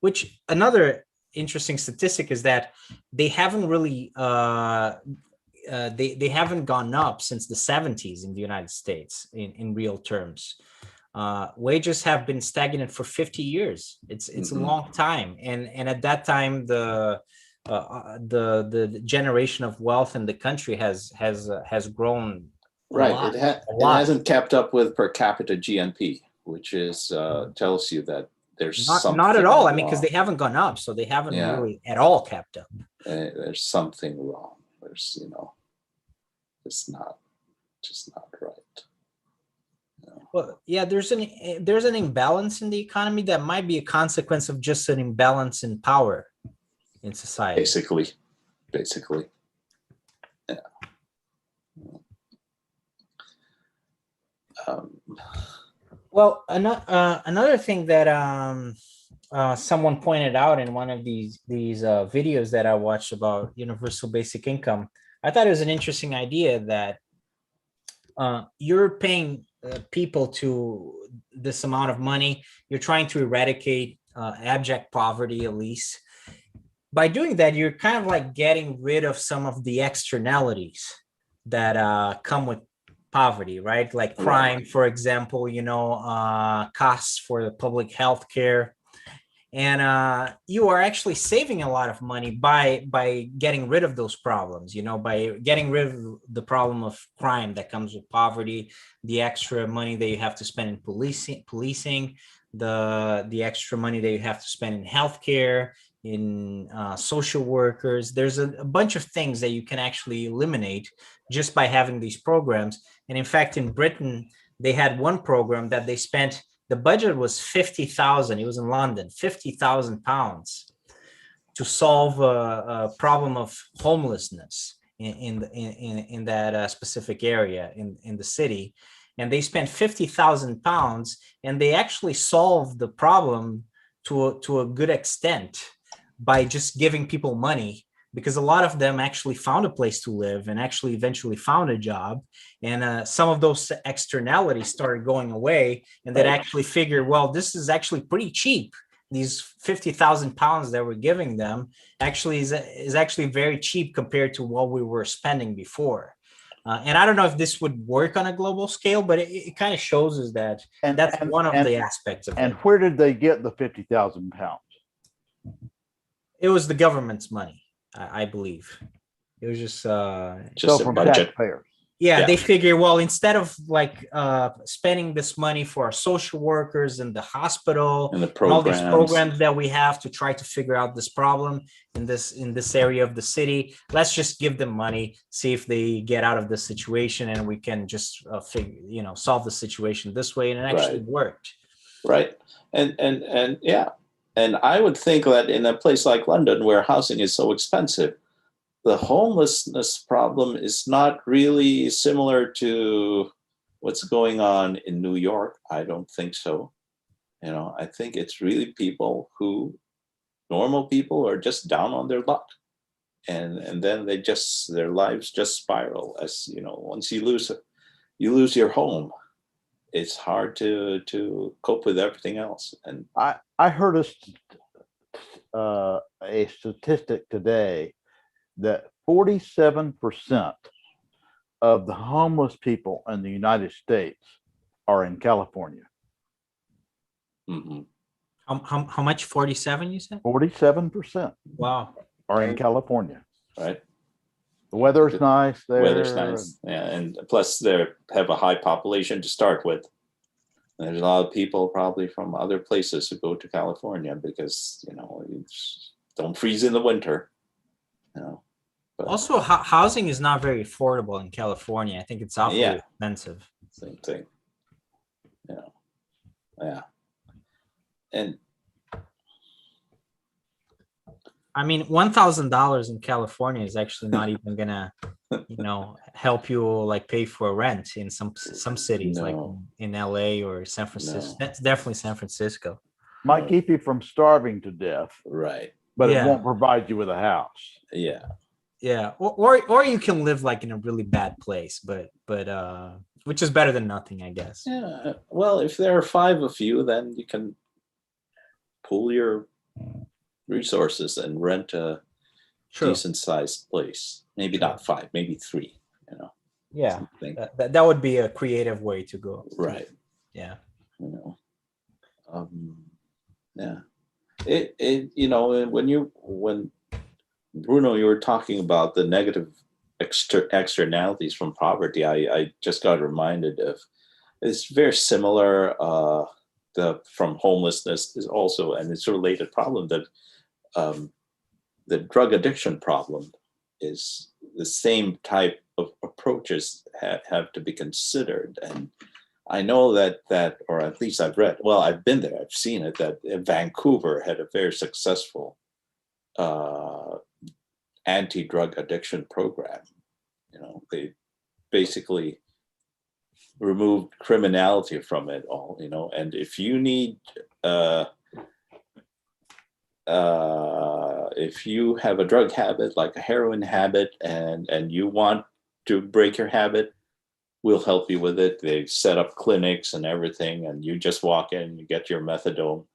Which another interesting statistic is that they haven't really they haven't gone up since the 70s in the United States in real terms. Wages have been stagnant for 50 years. It's a long time, and at that time the generation of wealth in the country has grown. Right. It hasn't kept up with per capita GNP, which is tells you that there's not at all. I mean, because they haven't gone up, so they haven't really at all kept up. There's something wrong. There's it's just not right. Well, yeah, there's an imbalance in the economy that might be a consequence of just an imbalance in power in society. Basically. Yeah. Well, another thing that someone pointed out in one of these videos that I watched about universal basic income, I thought it was an interesting idea that you're paying people to this amount of money. You're trying to eradicate abject poverty, at least. By doing that, you're kind of like getting rid of some of the externalities that come with poverty, right? Like crime, for example, costs for the public health care. And you are actually saving a lot of money by getting rid of those problems, by getting rid of the problem of crime that comes with poverty, the extra money that you have to spend in policing, the extra money that you have to spend in healthcare, in social workers. There's a bunch of things that you can actually eliminate just by having these programs. And in fact, in Britain, they had one program that they spent, the budget was 50,000. It was in London, 50,000 pounds to solve a problem of homelessness in that specific area in the city. And they spent 50,000 pounds, and they actually solved the problem to a good extent by just giving people money, because a lot of them actually found a place to live and actually eventually found a job. And some of those externalities started going away, and that actually figured, well, this is actually pretty cheap. These 50,000 pounds that we're giving them actually is actually very cheap compared to what we were spending before. And I don't know if this would work on a global scale, but it kind of shows us that that's one of the aspects of And it. where did they get the 50,000 pounds? It was the government's money, I believe. It was just Just a from budget. taxpayers. yeah, Yeah. they figure, well, instead of like spending this money for our social workers and the hospital And the and all these programs. programs that we have to try to figure out this problem in this area of the city, let's just give them money, see if they get out of this situation, and we can just solve the situation this way. And it actually worked. Right. And yeah. And I would think that in a place like London, where housing is so expensive, the homelessness problem is not really similar to what's going on in New York. I don't think so. I think it's really people normal people, are just down on their luck. And then their lives just spiral. As once you lose your home, it's hard to cope with everything else. And I heard a statistic today that 47% of the homeless people in the United States are in California. mhm, How much? 47, you said? 47% Wow. are in California. right. The weather's nice there. Weather's nice, yeah, and plus they have a high population to start with. And there's a lot of people probably from other places who go to California because you just don't freeze in the winter. But Also, housing is not very affordable in California. I think it's awfully Yeah. expensive. same thing. Yeah, and I mean, $1,000 in California is actually not even gonna, help you like pay for rent in some cities, like No. in LA or San Francisco. No. That's definitely San Francisco. Might keep you from starving to death, right, but Yeah. it won't provide you with a house. yeah, Yeah, or you can live like in a really bad place, but which is better than nothing, I guess. yeah. Well, if there are 5 of you, then you can pool your resources and rent a True. decent sized place. Maybe not 5, maybe 3. Yeah, Something. that would be a creative way to go. Right. Yeah. Yeah. When Bruno, you were talking about the negative externalities from poverty, I just got reminded of, it's very similar. From homelessness is also, and it's a related problem, that the drug addiction problem is the same type of approaches have to be considered. And I know that, or at least I've read, well, I've been there, I've seen it, that Vancouver had a very successful anti-drug addiction program. They basically removed criminality from it all, you know. And if you need, if you have a drug habit, like a heroin habit, and you want to break your habit, we'll help you with it. They set up clinics and everything, and you just walk in, you get your methadone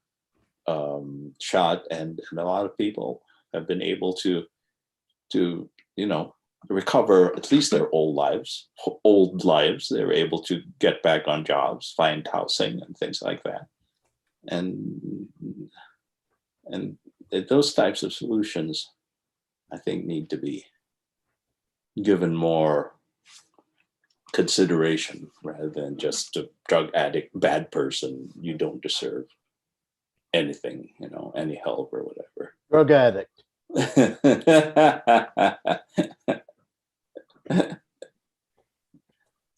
shot, and a lot of people have been able to you know, recover at least their old lives. They're able to get back on jobs, find housing, and things like that. And those types of solutions, I think, need to be given more consideration rather than just a drug addict, bad person, you don't deserve anything, you know, any help or whatever. Drug addict.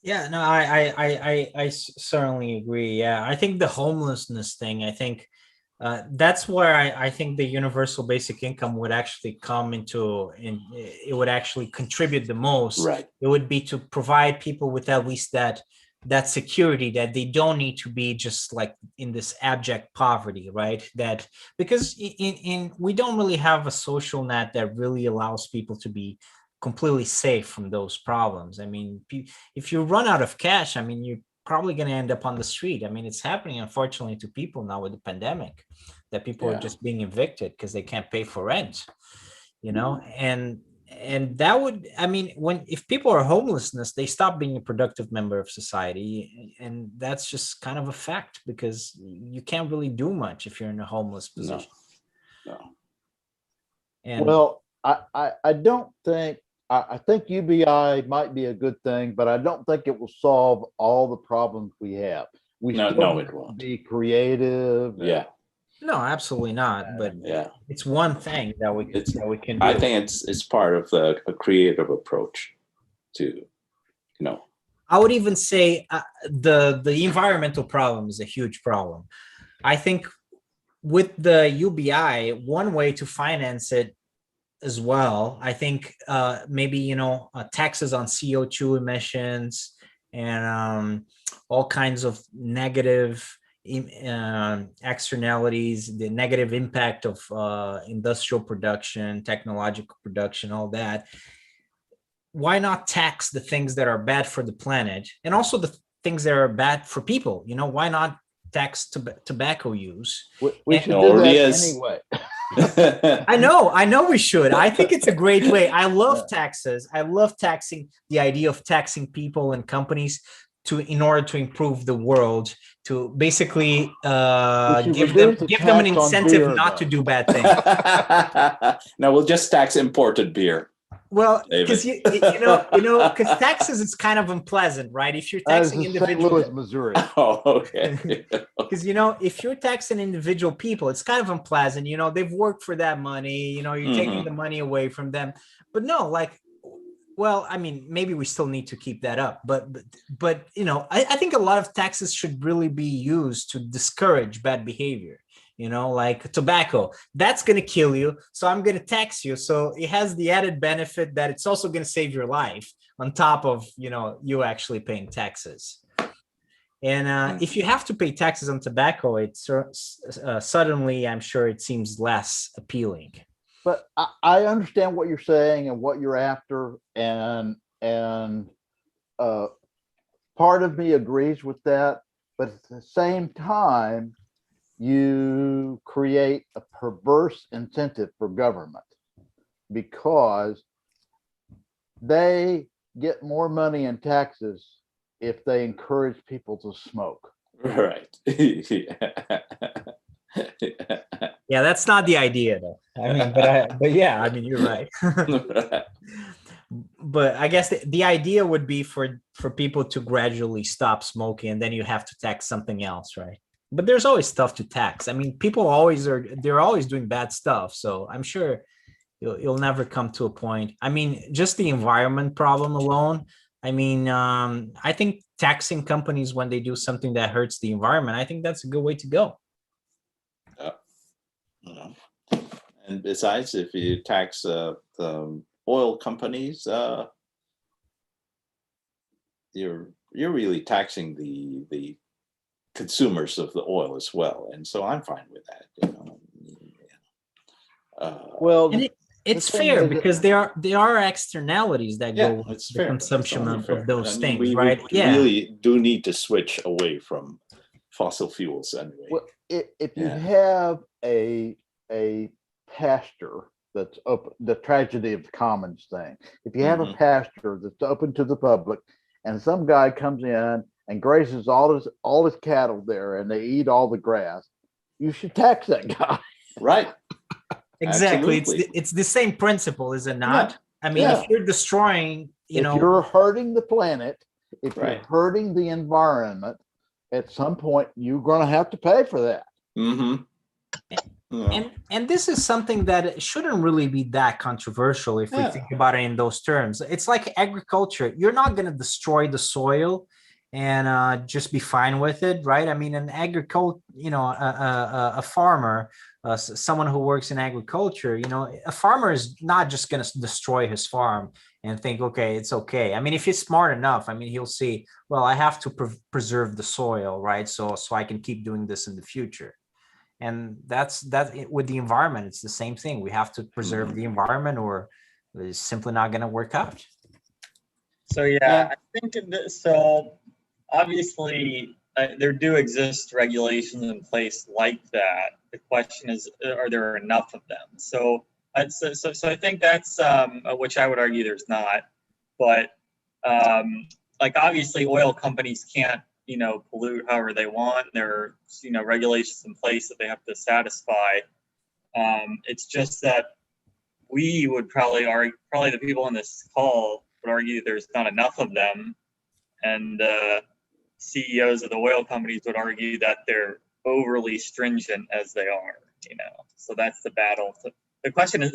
Yeah, no, I certainly agree. Yeah, I think the homelessness thing, I think that's where I think the universal basic income would actually come into, it would actually contribute the most. Right. It would be to provide people with at least that security, that they don't need to be just like in this abject poverty, right? That because in we don't really have a social net that really allows people to be completely safe from those problems. I mean, if you run out of cash, I mean, you're probably going to end up on the street. I mean, it's happening, unfortunately, to people now with the pandemic, that people Yeah. are just being evicted because they can't pay for rent, you know. And that would, I mean, if people are homelessness, they stop being a productive member of society, and that's just kind of a fact, because you can't really do much if you're in a homeless position. No. And Well, I don't think, I think UBI might be a good thing, but I don't think it will solve all the problems we have. We No, still no, need it to won't. be creative. Yeah. no, absolutely not. But Yeah. it's one thing that we can do. I think it's part of a creative approach to, you know. I would even say the environmental problem is a huge problem. I think with the UBI, one way to finance it as well, I think maybe, you know, taxes on CO2 emissions and all kinds of negative externalities, the negative impact of industrial production, technological production, all that. Why not tax the things that are bad for the planet and also the things that are bad for people? You know, why not tax tobacco use? We should do Already that is. anyway. I know we should. I think it's a great way. I love taxes. I love taxing, the idea of taxing people and companies in order to improve the world, to basically give them an incentive not to do bad things. No, we'll just tax imported beer. Well, because you know, because taxes, it's kind of unpleasant, right? If you're taxing St. individuals, Louis, Missouri. Oh, okay. because you know, if you're taxing individual people, it's kind of unpleasant. You know, they've worked for that money. You know, you're taking the money away from them. But no, like, well, I mean, maybe we still need to keep that up. But you know, I think a lot of taxes should really be used to discourage bad behavior. You know, like tobacco, that's going to kill you. So I'm going to tax you. So it has the added benefit that it's also going to save your life on top of, you know, you actually paying taxes. And if you have to pay taxes on tobacco, it's suddenly, I'm sure it seems less appealing. But I understand what you're saying and what you're after. And part of me agrees with that. But at the same time, you create a perverse incentive for government because they get more money in taxes if they encourage people to smoke. Right. Yeah, that's not the idea, though. I mean, but yeah, I mean, you're right. But I guess the idea would be for people to gradually stop smoking, and then you have to tax something else, right? But there's always stuff to tax. I mean, people they're always doing bad stuff. So I'm sure you'll never come to a point. I mean, just the environment problem alone. I mean, I think taxing companies when they do something that hurts the environment, I think that's a good way to go. And besides, if you tax the oil companies, you're you're really taxing the consumers of the oil as well, and so I'm fine with that. Well, And it's thing fair is that- because there are externalities that yeah, go with it's the fair. consumption It's only of fair. those I mean, things, we right? Yeah. really do need to switch away from fossil fuels anyway. well, if you Yeah. have a pasture that's open, the tragedy of the commons thing. If you have a Mhm. pasture that's open to the public, and some guy comes in and grazes all his cattle there, and they eat all the grass, you should tax that guy. Right. Exactly. Absolutely. It's the same principle, is it not? I mean, Yeah. if you're destroying, If know, you're hurting the planet, if you're Right. hurting the environment, at some point you're going to have to pay for that. Mm-hmm. Yeah. and this is something that shouldn't really be that controversial if we Yeah. think about it in those terms. It's like agriculture. You're not going to destroy the soil and just be fine with it, right? I mean, an agriculture, a farmer, someone who works in agriculture, a farmer is not just going to destroy his farm and think, okay, it's okay. I mean, if he's smart enough, I mean, he'll see, well, I have to preserve the soil, right? So I can keep doing this in the future. And that's with the environment. It's the same thing. We have to preserve the environment, or it's simply not going to work out. So yeah, I think so. Obviously, there do exist regulations in place like that. The question is, are there enough of them? So I think that's which I would argue there's not. But like obviously, oil companies can't pollute however they want. There are regulations in place that they have to satisfy. It's just that we would probably the people on this call would argue there's not enough of them, and CEOs of the oil companies would argue that they're overly stringent as they are. So that's the battle. So the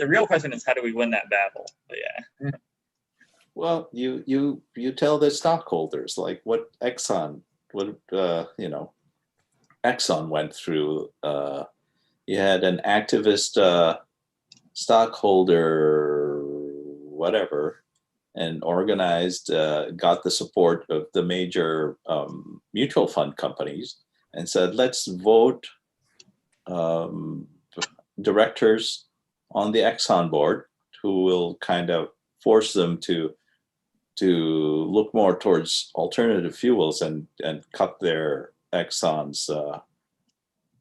real question is, how do we win that battle? But yeah. Well, you tell the stockholders, like what Exxon went through. You had an activist stockholder, whatever, and organized, got the support of the major mutual fund companies, and said, let's vote directors on the Exxon board who will kind of force them to look more towards alternative fuels and cut their Exxon's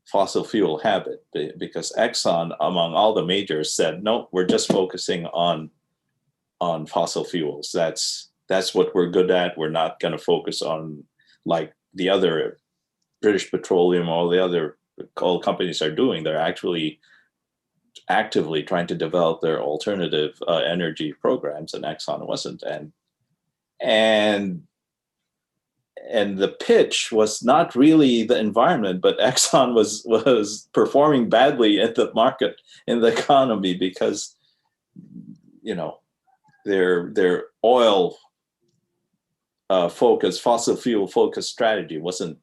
fossil fuel habit, because Exxon, among all the majors, said, no, we're just focusing on fossil fuels. That's what we're good at. We're not going to focus on like the other British Petroleum, all the other coal companies are doing. They're actually actively trying to develop their alternative energy programs, and Exxon wasn't. And the pitch was not really the environment, but Exxon was performing badly at the market, in the economy, because their oil focused, fossil fuel focused strategy wasn't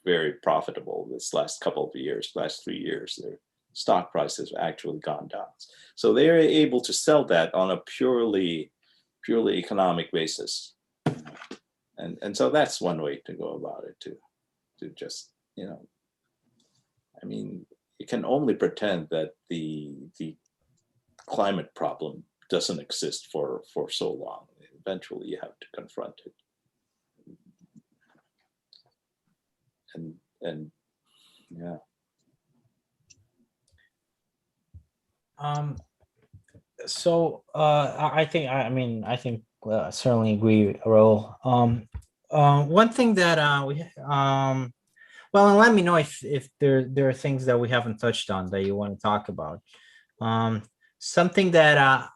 very profitable this last 3 years. Their stock prices have actually gone down. So they are able to sell that on a purely economic basis. And so that's one way to go about it, to just, I mean, you can only pretend that the climate problem doesn't exist for so long. Eventually you have to confront it. And yeah. I think certainly agree, Raul. One thing that well, and let me know if there are things that we haven't touched on that you want to talk about. Something that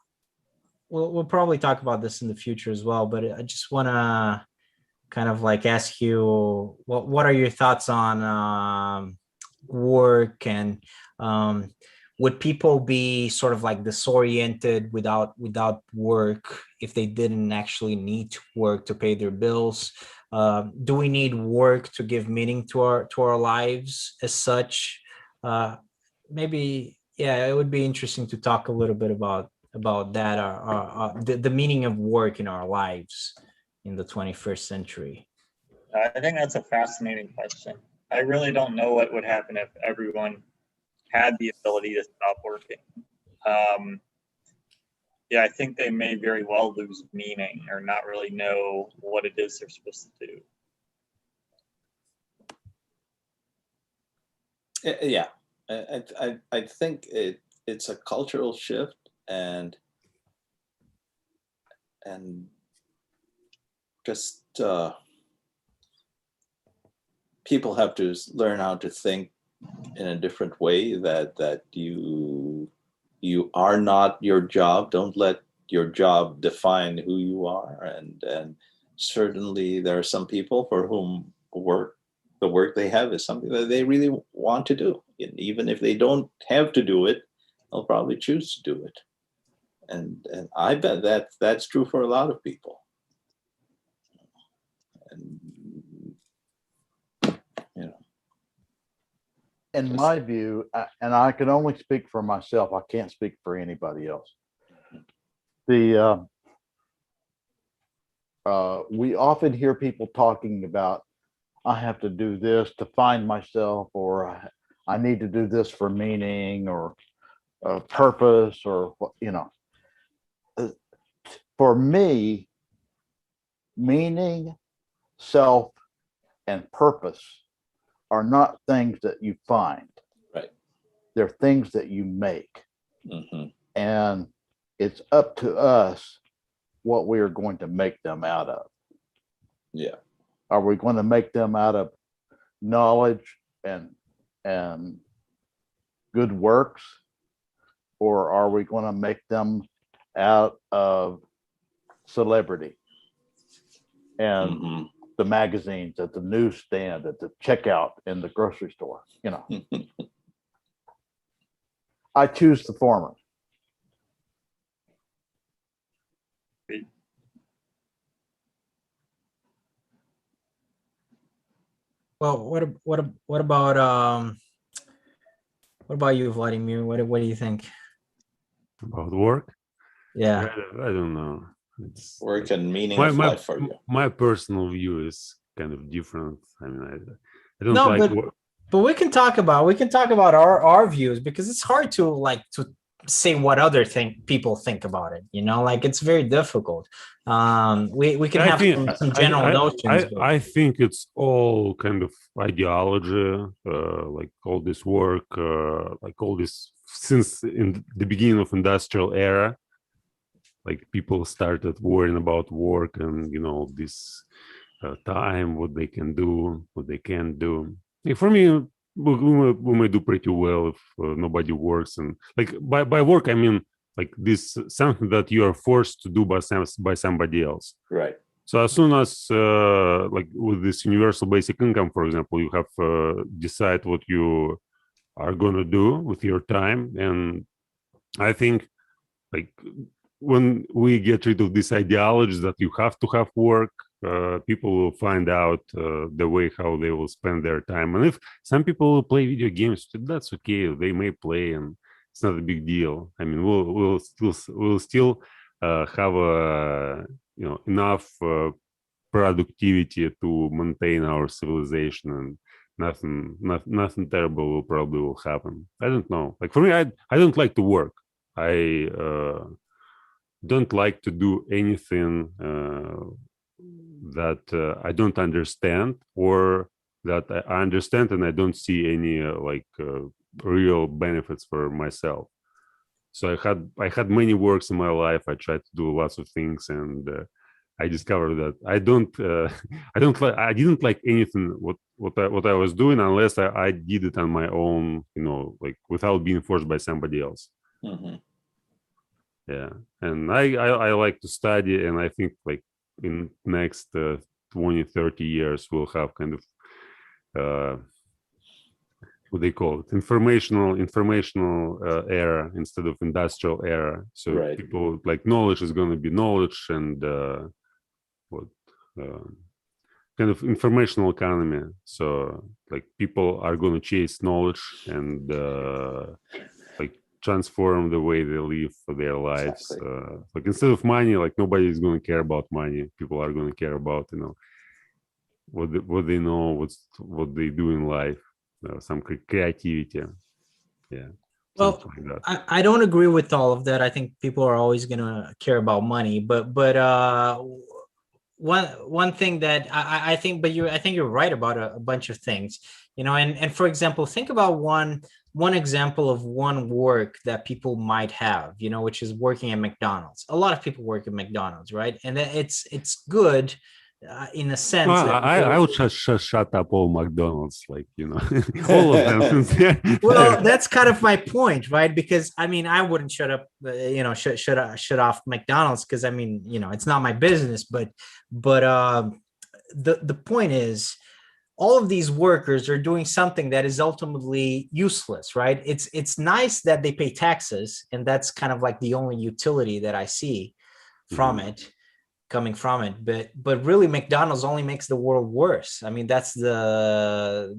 we'll probably talk about this in the future as well, but I just want to kind of like ask you, what are your thoughts on work, and would people be sort of like disoriented without work if they didn't actually need to work to pay their bills? Do we need work to give meaning to our lives as such? Maybe, yeah, it would be interesting to talk a little bit about that, the meaning of work in our lives in the 21st century. I think that's a fascinating question. I really don't know what would happen if everyone had the ability to stop working. Yeah, I think they may very well lose meaning or not really know what it is they're supposed to do. Yeah, I think it's a cultural shift, and just people have to learn how to think in a different way, that you are not your job. Don't let your job define who you are. And certainly there are some people for whom the work they have is something that they really want to do. And even if they don't have to do it, they'll probably choose to do it. And I bet that's true for a lot of people. And In my view, and I can only speak for myself, I can't speak for anybody else. We often hear people talking about, I have to do this to find myself, or I need to do this for meaning or purpose, or for me, meaning, self, and purpose are not things that you find. Right. They're things that you make. Mm-hmm. And it's up to us what we are going to make them out of. Yeah. Are we going to make them out of knowledge and good works? Or are we going to make them out of celebrity and Mm-hmm. the magazines at the newsstand, at the checkout in the grocery store? I choose the former. Well, what about you, Vladimir? What do you think? About work? Yeah. I don't know. It's Work and meaning my, of my, life for you. my personal view is kind of different. I mean, I don't No, like but we can talk about our views, because it's hard to say what other people think about it. Like it's very difficult. We can have some general notions. I think it's all kind of ideology, like all this work, like all this since in the beginning of industrial era. Like people started worrying about work and this time, what they can do, what they can't do. For me, we may do pretty well if nobody works, and like by work I mean like this something that you are forced to do by somebody else. Right. So as soon as like with this universal basic income, for example, you have decide what you are gonna do with your time, and I think like when we get rid of this ideology that you have to have work, people will find out the way how they will spend their time. And if some people will play video games, that's okay. They may play, and it's not a big deal. I mean, we'll still have enough productivity to maintain our civilization, and nothing terrible will probably happen. I don't know. Like for me, I don't like to work. I don't like to do anything that I don't understand, or that I understand and I don't see any real benefits for myself. So I had many works in my life. I tried to do lots of things, and I discovered that I didn't like anything what I was doing unless I did it on my own, like without being forced by somebody else. Mm-hmm. Yeah, and I like to study, and I think like in next 20-30 years we'll have kind of what they call it, informational era instead of industrial era. So right. People like knowledge is going to be knowledge, and kind of informational economy. So like people are going to chase knowledge and transform the way they live for their lives. Exactly. Like instead of money, like nobody is going to care about money. People are going to care about what they know, what they do in life, some creativity. Yeah, Well, something like that. I don't agree with all of that. I think people are always gonna care about money, but one thing that I think, but I think you're right about a bunch of things, and for example, think about one example of one work that people might have, which is working at McDonald's. A lot of people work at McDonald's, right? And it's good in a sense Well, that I would just shut up all McDonald's, like, all of them. Since well, that's kind of my point, right? Because I mean, I wouldn't shut up, shut off McDonald's because I mean, it's not my business. But the point is, all of these workers are doing something that is ultimately useless, right? It's nice that they pay taxes, and that's kind of like the only utility that I see from it, coming from it. But really, McDonald's only makes the world worse. I mean, that's the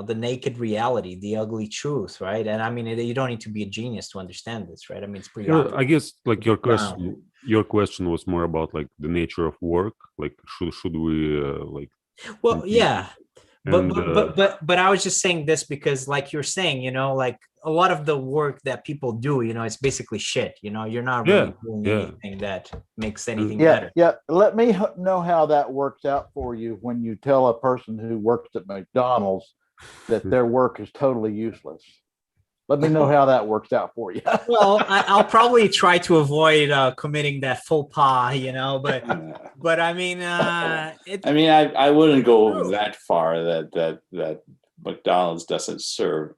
the naked reality, the ugly truth, right? And I mean, you don't need to be a genius to understand this, right? I mean, it's pretty obvious. I guess like your Wow. question was more about like the nature of work. Like, should we like Well, continue? yeah, And but I was just saying this because, like you're saying, like a lot of the work that people do, it's basically shit. You're not really doing yeah. anything that makes anything Yeah, better. yeah. Let me know how that works out for you when you tell a person who works at McDonald's that their work is totally useless. Let me know how that works out for you. Well, I'll probably try to avoid committing that faux pas, but I mean, it. I mean, I wouldn't go True. that far that McDonald's doesn't serve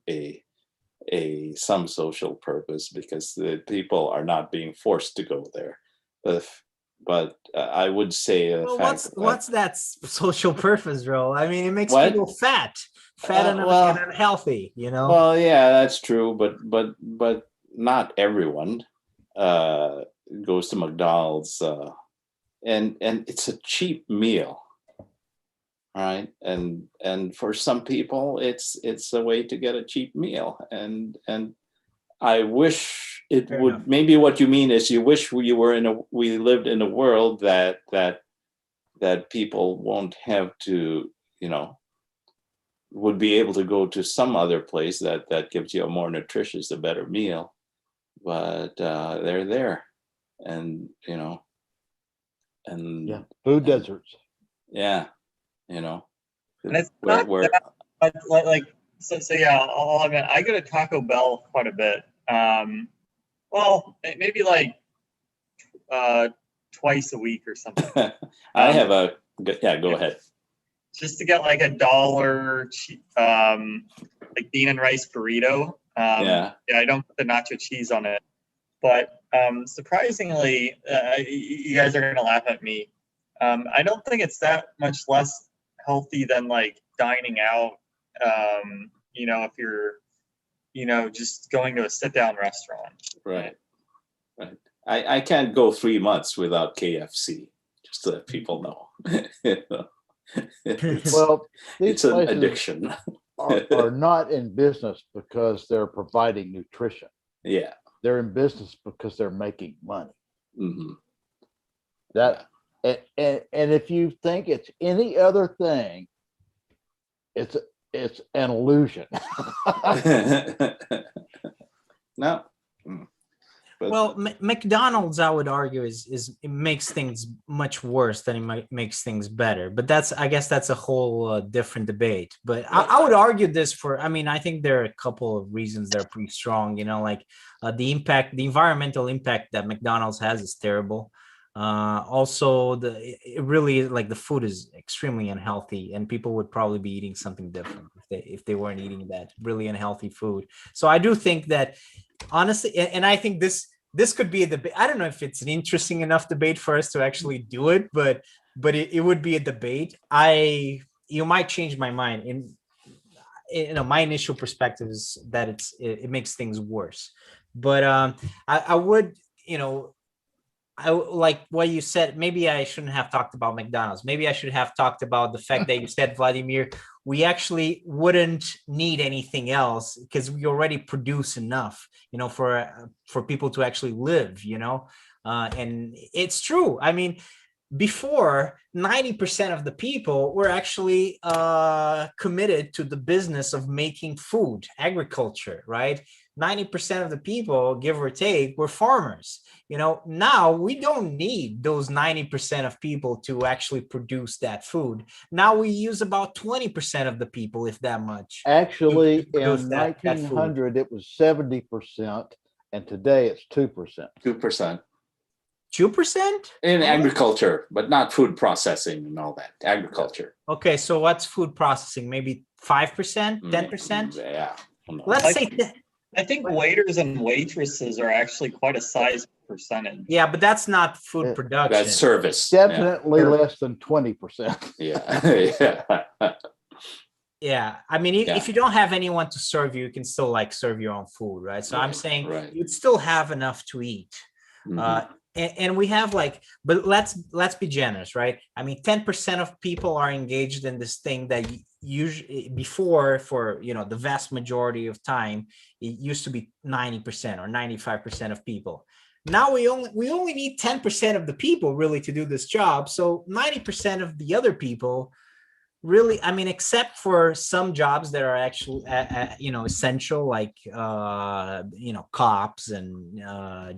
some social purpose, because the people are not being forced to go there. But I would say the Well, fact what's that social purpose, role? I mean, it makes What? people fat and well, unhealthy. well, yeah, that's true, but not everyone goes to McDonald's, and it's a cheap meal, right? And for some people, it's a way to get a cheap meal, and I wish it Fair would. enough. Maybe what you mean is you wish we lived in a world that people won't have to, would be able to go to some other place that gives you a more nutritious, a better meal. But they're there, and and Yeah, food deserts. yeah, And it's not that, but so yeah. I'll admit, I go to Taco Bell quite a bit. Well, maybe like twice a week or something, I have yeah. Go ahead. just to get like $1 like bean and rice burrito. Yeah. I don't put the nacho cheese on it, but surprisingly, you guys are gonna laugh at me. I don't think it's that much less healthy than like dining out. If you're, just going to a sit-down restaurant. Right. I can't go 3 months without KFC, just to let people know. Well, these it's an places addiction. are not in business because they're providing nutrition. Yeah. They're in business because they're making money. Mm-hmm. That and if you think it's any other thing, it's an illusion. No. But, Well, McDonald's, I would argue, is it makes things much worse than it makes things better. But I guess that's a whole different debate. But I would argue this for. I mean, I think there are a couple of reasons that are pretty strong. Like the environmental impact that McDonald's has is terrible. Also, it really, like, the food is extremely unhealthy, and people would probably be eating something different if they weren't eating that really unhealthy food. So I do think that, honestly, and I think this could be a debate. I don't know if it's an interesting enough debate for us to actually do it, but it would be a debate. You might change my mind. My initial perspective is that it makes things worse. But I would, I like what you said. Maybe I shouldn't have talked about McDonald's. Maybe I should have talked about the fact that you said, Vladimir, we actually wouldn't need anything else because we already produce enough, for people to actually live, and it's true. I mean, before 90% of the people were actually committed to the business of making food, agriculture, right? 90% of the people, give or take, were farmers. Now we don't need those 90% of people to actually produce that food. Now we use about 20% of the people, if that much. Actually, produce in that food. 1900, it was 70%, and today it's 2%. 2% 2%? in agriculture, but not food processing and all that. Agriculture. Okay, so what's food processing? Maybe 5%, 10%? Yeah. Let's say I think waiters and waitresses are actually quite a sized percentage. yeah, but that's not food production. That's service. Yeah. Definitely less than 20%. Yeah. Yeah, I mean, if Yeah. you don't have anyone to serve you, you can still like serve your own food, right? So I'm Right, saying right. you'd still have enough to eat. Mhm. And we have but let's be generous, right? I mean, 10% of people are engaged in this thing that usually before, for the vast majority of time, it used to be 90% or 95% of people. Now we only need 10% of the people really to do this job. So 90% of the other people really, I mean, except for some jobs that are actually essential, like cops and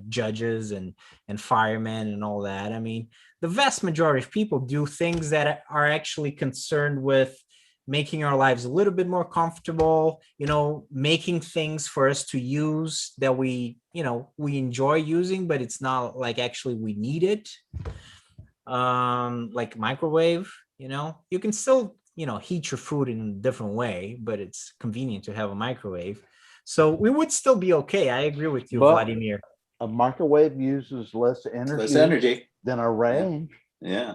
judges and firemen and all that. I mean, the vast majority of people do things that are actually concerned with making our lives a little bit more comfortable, making things for us to use that we enjoy using, but it's not like actually we need it. Like microwave, you can still heat your food in a different way, but it's convenient to have a microwave. So we would still be okay. I agree with you, But- Vladimir. A microwave uses less energy, Less energy. than a range. Yeah.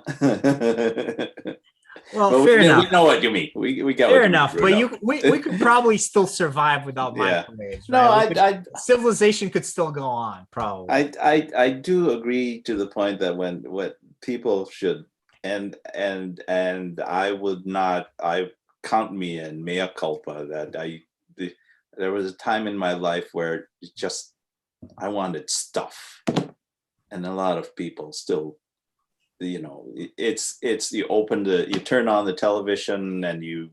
Well, But fair we enough. know what you mean. We got Fair what enough, you but mean, Bruno. we could probably still survive without Yeah. microwaves. No, right? We could- I civilization could still go on, probably. I do agree to the point that when what people should and I would not, I count me in mea culpa that there was a time in my life where I wanted stuff, and a lot of people still, it's you turn on the television and you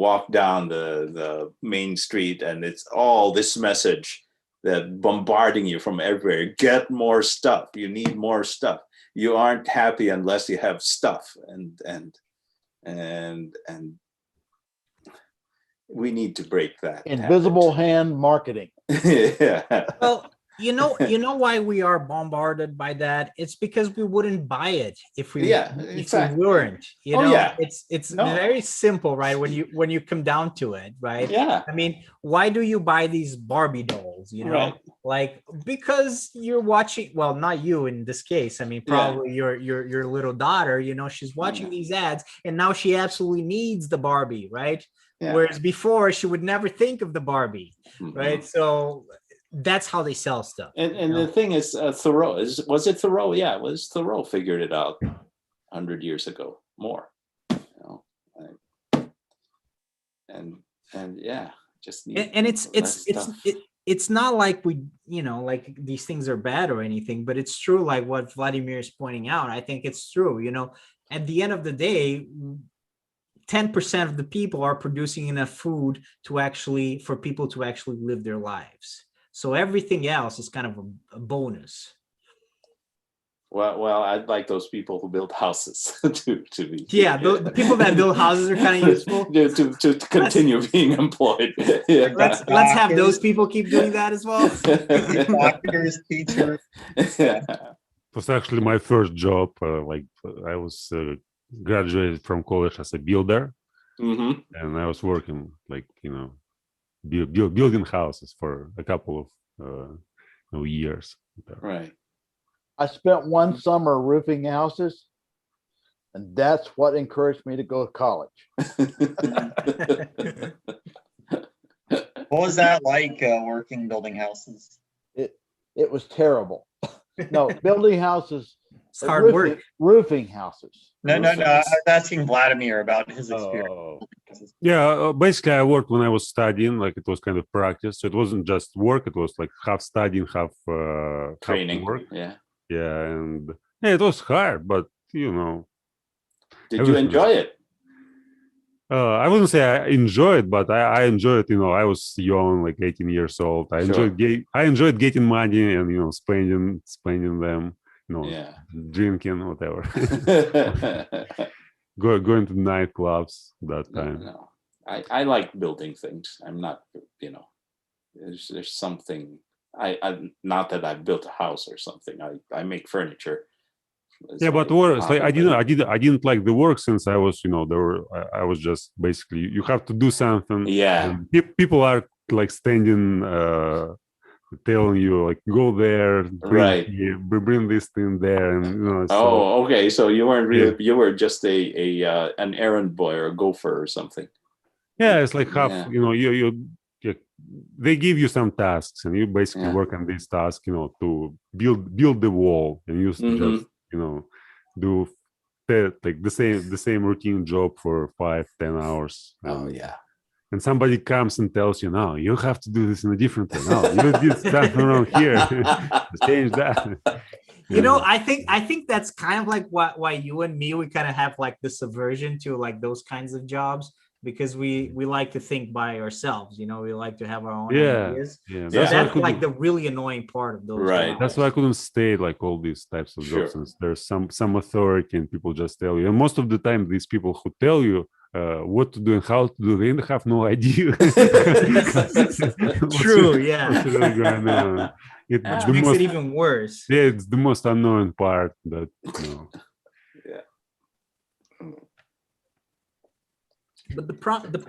walk down the main street and it's all this message that bombarding you from everywhere. Get more stuff. You need more stuff. You aren't happy unless you have stuff, and we need to break that Invisible hand marketing. habit. Yeah. Well, you know why we are bombarded by that? It's because we wouldn't buy it if we exactly. weren't. Yeah. It's No. very simple, right? When you come down to it, right? Yeah. I mean, why do you buy these Barbie dolls? Right. Like because you're watching. Well, not you in this case. I mean, probably your little daughter. She's watching these ads, and now she absolutely needs the Barbie, right? Yeah. Whereas before she would never think of the Barbie, Mhm. right? So that's how they sell stuff. And the thing is, Thoreau was it Thoreau? Yeah, it was Thoreau figured it out 100 years ago, more. And yeah, just need And less stuff. it's not like we like these things are bad or anything, but it's true, like what Vladimir is pointing out. I think it's true. At the end of the day, 10% of the people are producing enough food for people to actually live their lives. So everything else is kind of a bonus. Well, I'd like those people who build houses to be. Yeah, the people that build houses are kind of useful. to continue being employed. Yeah. Let's have those people keep doing that as well. Doctors, teachers. Yeah. It was actually my first job. I was graduated from college as a builder, Hmm. and I was working building houses for a couple of years. Right. I spent one summer roofing houses, and that's what encouraged me to go to college. What was that like working building houses? It was terrible. No, building houses. It's hard work. Roofing houses. No. I was asking Vladimir about his experience. Oh, Yeah, basically I worked when I was studying, like it was kind of practice. So it wasn't just work, it was like half studying, half Training. work. Yeah. Yeah, and Yeah, it was hard, but you know, Did you everything. enjoy it? I wouldn't say I enjoyed, but I enjoyed. You know, I was young, like 18 years old. I Sure. enjoyed getting money and spending them. You know, Yeah. drinking, whatever. Going to nightclubs that No, time. no. I like building things. I'm not, there's something. I not that I built a house or something. I make furniture. It's Yeah, but my works like hobby, but- I didn't like the work since I was, I was just basically you have to do something. Yeah. And people are like standing, telling you like go there, Right. bring this thing there, and so Oh, okay. So you weren't really. Yeah. You were just an errand boy or a gopher or something. yeah, it's like half. Yeah. You they give you some tasks, and you basically Yeah. work on these tasks, to build the wall, and you Mhm. just do like the same routine job for 5-10 hours. Oh yeah. And somebody comes and tells you, no, you have to do this in a different way. No, you did something wrong here. Change that. I think that's kind of like why you and me, we kind of have like this aversion to like those kinds of jobs, because we like to think by ourselves. We like to have our own ideas. Yeah. So Yeah. that's like the really annoying part of those Right. jobs. That's why I couldn't stay like all these types of Sure. jobs. Since there's some authority and people just tell you. And most of the time, these people who tell you what to do and how to do, they have no idea. True, yeah. What's really going on. Which The makes most, it even worse. yeah, it's the most annoying part that But the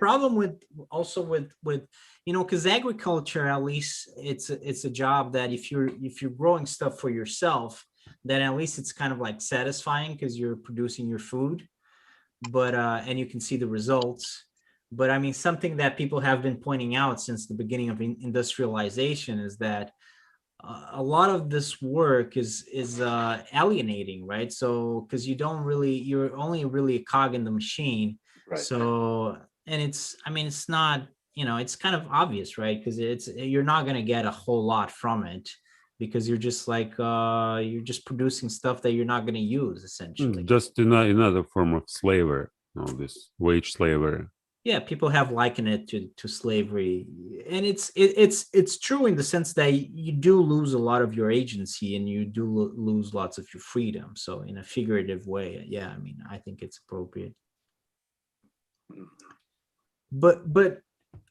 problem with because agriculture, at least it's a job that if you're growing stuff for yourself, then at least it's kind of like satisfying because you're producing your food, but and you can see the results. But I mean, something that people have been pointing out since the beginning of industrialization is that a lot of this work is alienating, right? So because you're only really a cog in the machine. Right. So, and it's not, it's kind of obvious, right? Because you're not going to get a whole lot from it, because you're just like you're just producing stuff that you're not going to use, essentially. just another form of slavery, this wage slavery. Yeah, people have likened it to slavery, and it's true in the sense that you do lose a lot of your agency and you do lose lots of your freedom. So in a figurative way, yeah, I mean, I think it's appropriate. But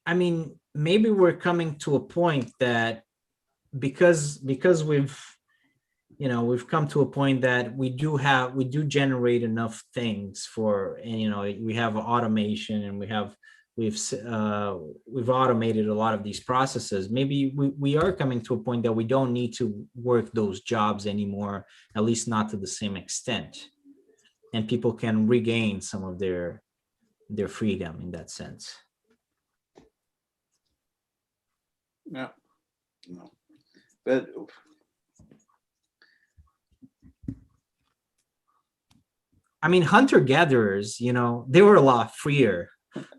I mean, maybe we're coming to a point that because we've come to a point that we do generate enough things and we have automation and we've automated a lot of these processes. Maybe we are coming to a point that we don't need to work those jobs anymore, at least not to the same extent, and people can regain some of their freedom in that sense. No. But I mean, hunter-gatherers, they were a lot freer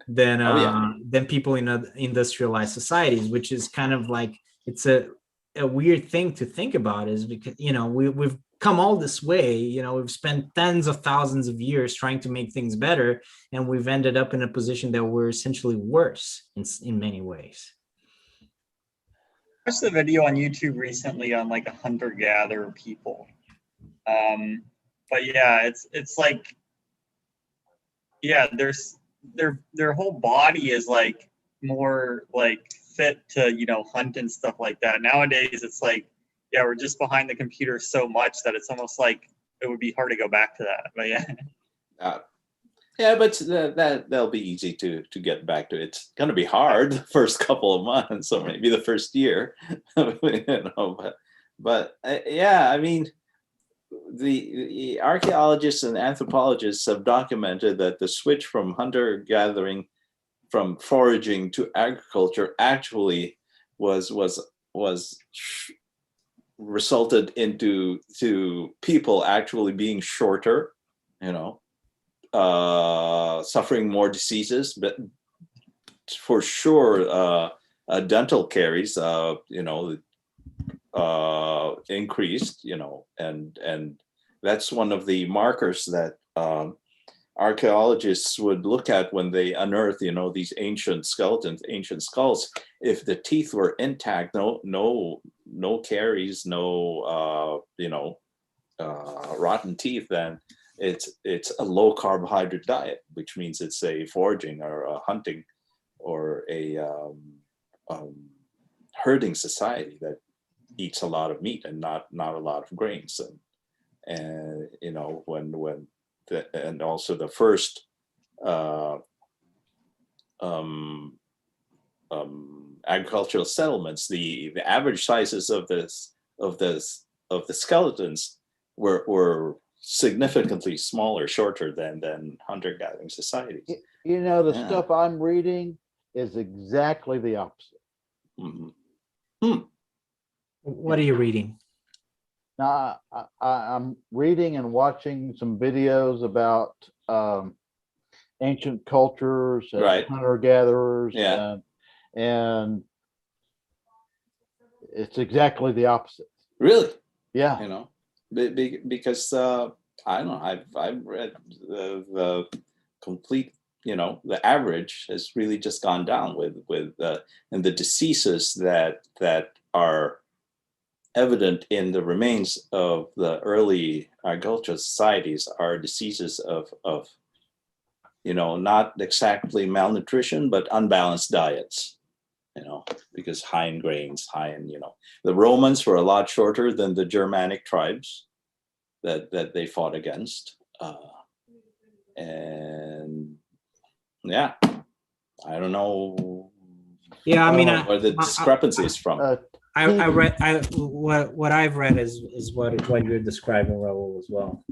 than people in industrialized societies, which is kind of like, it's a weird thing to think about, is because, we've come all this way, we've spent tens of thousands of years trying to make things better, and we've ended up in a position that we're essentially worse in many ways. I watched a video on YouTube recently on like a hunter-gatherer people. But yeah, it's like, yeah, their whole body is like more like fit to, hunt and stuff like that. Nowadays, it's like, yeah, we're just behind the computer so much that it's almost like it would be hard to go back to that. But yeah. Yeah, but that'll be easy to get back to. It's going to be hard the first couple of months, or maybe the first year, But yeah, I mean, the archaeologists and anthropologists have documented that the switch from hunter-gathering, from foraging to agriculture, actually was resulted into people actually being shorter, suffering more diseases, but for sure dental caries increased, and that's one of the markers that archaeologists would look at when they unearth, these ancient skeletons, ancient skulls. If the teeth were intact, no caries, no rotten teeth, then it's a low carbohydrate diet, which means it's a foraging or a hunting or a herding society that eats a lot of meat and not a lot of grains. And and also the first agricultural settlements, the average sizes of the skeletons were significantly smaller, shorter than hunter-gathering societies. The Yeah. stuff I'm reading is exactly the opposite. Mhm. What are you reading? Now, I'm reading and watching some videos about ancient cultures and Right. hunter-gatherers, Yeah. and it's exactly the opposite. Really? Yeah. Because I don't know, I've read the complete, the average has really just gone down with and the diseases that are evident in the remains of the early agricultural societies are diseases of not exactly malnutrition, but unbalanced diets, because high in grains, high in, the Romans were a lot shorter than the Germanic tribes that they fought against. And yeah, I don't know. Yeah, I mean, where the discrepancy is from. I read what I've read is what you're describing, Raul, as well.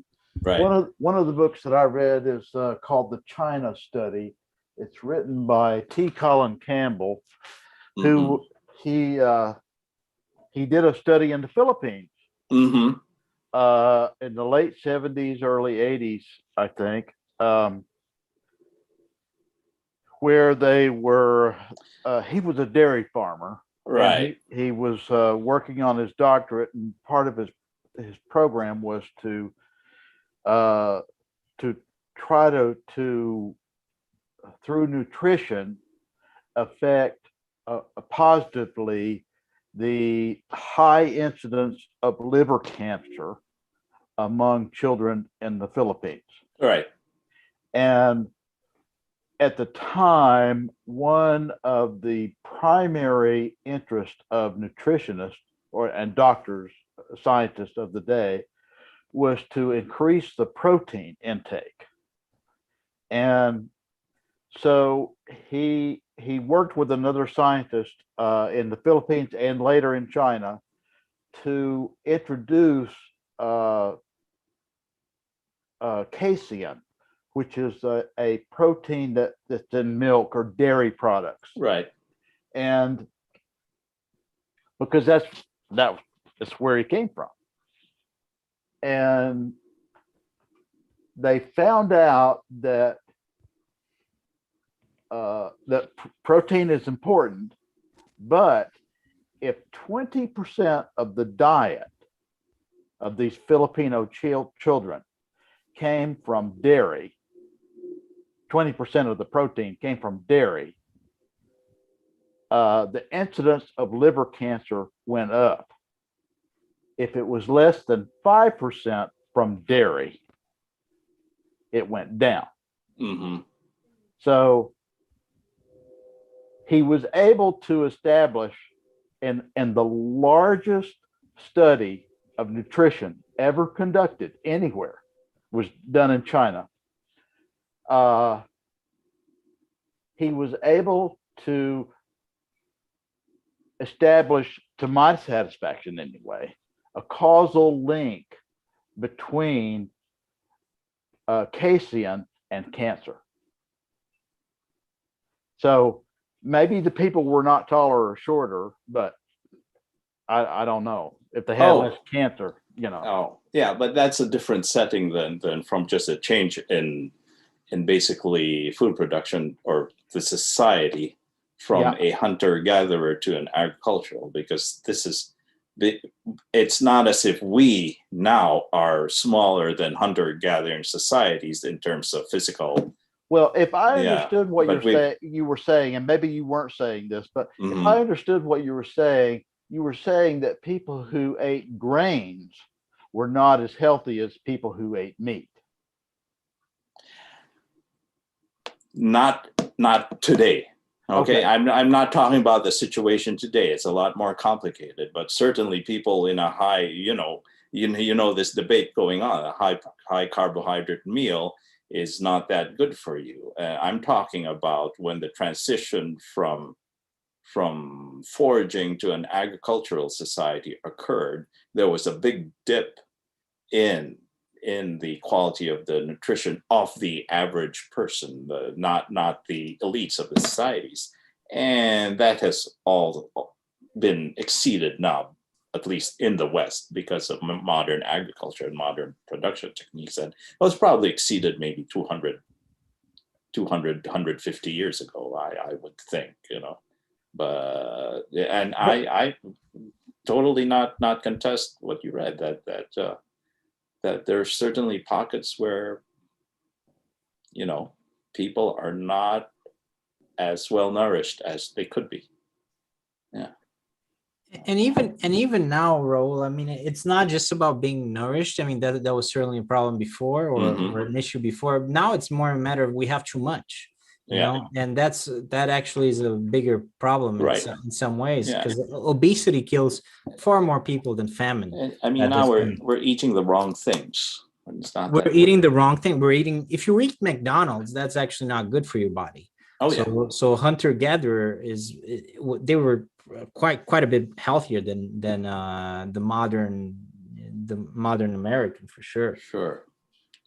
Right. One of the books that I read is called The China Study. It's written by T. Colin Campbell, who he did a study in the Philippines Mm-hmm. in the late 70s, early 80s, I think, where they were. He was a dairy farmer. Right. He was working on his doctorate, and part of his program was to try to through nutrition affect positively the high incidence of liver cancer among children in the Philippines. Right. And at the time, one of the primary interests of nutritionists and doctors, scientists of the day, was to increase the protein intake. And so he worked with another scientist in the Philippines and later in China to introduce casein, which is a protein that's in milk or dairy products. Right. And because that's where he came from. And they found out that that protein is important, but if 20% of the diet of these Filipino children came from dairy, 20% of the protein came from dairy, the incidence of liver cancer went up. If it was less than 5% from dairy, it went down. Mm-hmm. So he was able to establish in the largest study of nutrition ever conducted anywhere, was done in China. He was able to establish, to my satisfaction anyway, a causal link between casein and cancer. So maybe the people were not taller or shorter, but I don't know if they had less cancer, Oh, yeah, but that's a different setting than from just a change in basically food production or the society from a hunter-gatherer to an agricultural, because this is it's not as if we now are smaller than hunter-gathering societies in terms of physical. Well, if I Yeah, understood what but you were saying, and maybe you weren't saying this, but if Mhm. I understood what you were saying that people who ate grains were not as healthy as people who ate meat. Not today. Okay? Okay. I'm not talking about the situation today. It's a lot more complicated, but certainly people in a high, you know this debate going on, a high carbohydrate meal is not that good for you. I'm talking about when the transition from foraging to an agricultural society occurred, there was a big dip in the quality of the nutrition of the average person, not the elites of the societies. And that has all been exceeded now, at least in the West, because of modern agriculture and modern production techniques. And it was probably exceeded maybe 150 years ago, I would think, But, and I totally not contest what you read, that there are certainly pockets where, people are not as well nourished as they could be. Yeah. And even now, Raul, I mean, it's not just about being nourished. I mean, that was certainly a problem before, or an issue before. Now it's more a matter of we have too much, and that actually is a bigger problem in some ways, because obesity kills far more people than famine. And, I mean, now we're eating the wrong things. It's not we're eating the wrong thing. If you eat McDonald's, that's actually not good for your body. So hunter-gatherer they were quite a bit healthier than the modern American, for sure. Sure.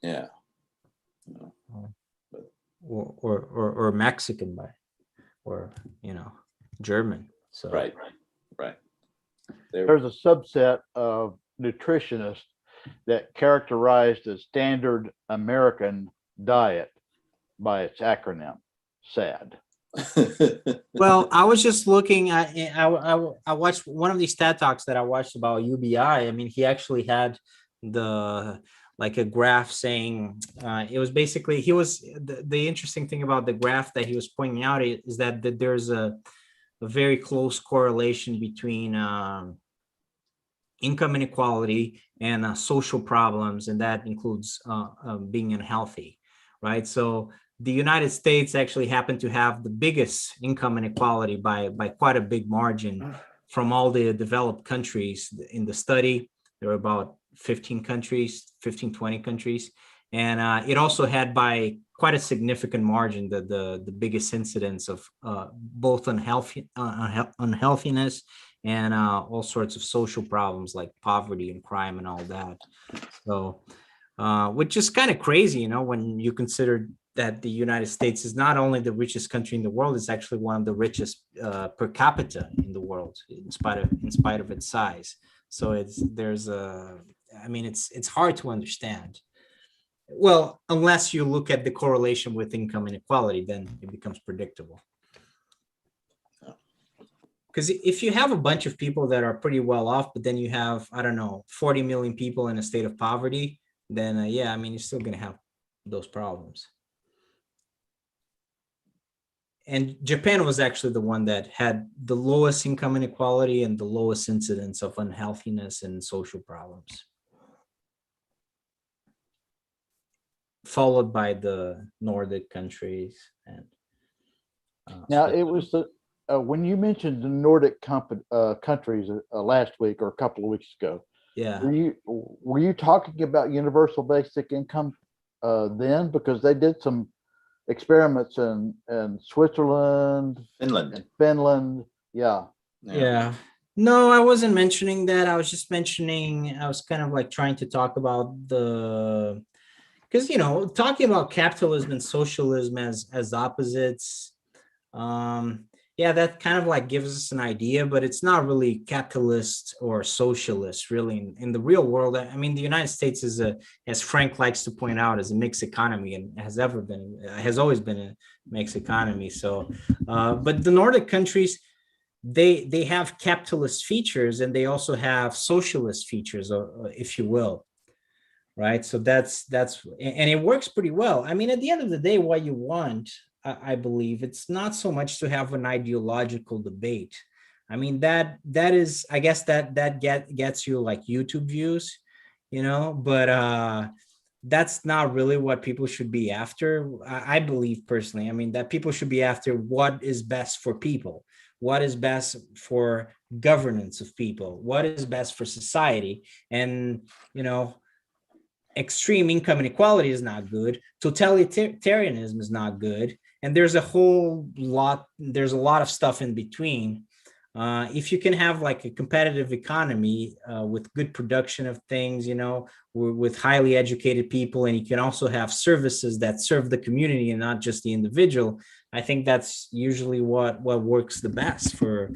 Yeah. Or Mexican or German. So right. There's a subset of nutritionists that characterized the standard American diet by its acronym, SAD. Well, I was just looking at, I watched one of these TED Talks that I watched about UBI. I mean, he actually had like a graph saying it was basically, the interesting thing about the graph that he was pointing out is that there's a very close correlation between income inequality and social problems, and that includes being unhealthy, right? So the United States actually happened to have the biggest income inequality by quite a big margin from all the developed countries. In the study, there were about 20 countries, and it also had by quite a significant margin the biggest incidence of both unhealthiness and all sorts of social problems like poverty and crime and all that. So, which is kind of crazy, when you consider that the United States is not only the richest country in the world, it's actually one of the richest per capita in the world, in spite of its size. So it's hard to understand. Well, unless you look at the correlation with income inequality, then it becomes predictable. Because if you have a bunch of people that are pretty well off, but then you have, 40 million people in a state of poverty, then you're still going to have those problems. And Japan was actually the one that had the lowest income inequality and the lowest incidence of unhealthiness and social problems, followed by the Nordic countries. And now it was when you mentioned the Nordic countries last week or a couple of weeks ago. Yeah. Were you talking about universal basic income then? Because they did some experiments in Switzerland, Finland. Yeah. No, I wasn't mentioning that. I was just mentioning, I was kind of like trying to talk about because talking about capitalism and socialism as opposites, that kind of like gives us an idea, but it's not really capitalist or socialist really in the real world. I mean, the United States is as Frank likes to point out, is a mixed economy and has always been a mixed economy. So, but the Nordic countries, they have capitalist features and they also have socialist features, if you will, right? So that's and it works pretty well. I mean, at the end of the day, what you want, I believe, it's not so much to have an ideological debate. I mean, that is, I guess that gets you like YouTube views, but that's not really what people should be after. I believe personally, I mean, that people should be after what is best for people, what is best for governance of people, what is best for society. And, extreme income inequality is not good. Totalitarianism is not good. And there's a lot of stuff in between. If you can have like a competitive economy with good production of things, with highly educated people, and you can also have services that serve the community and not just the individual, I think that's usually what works the best for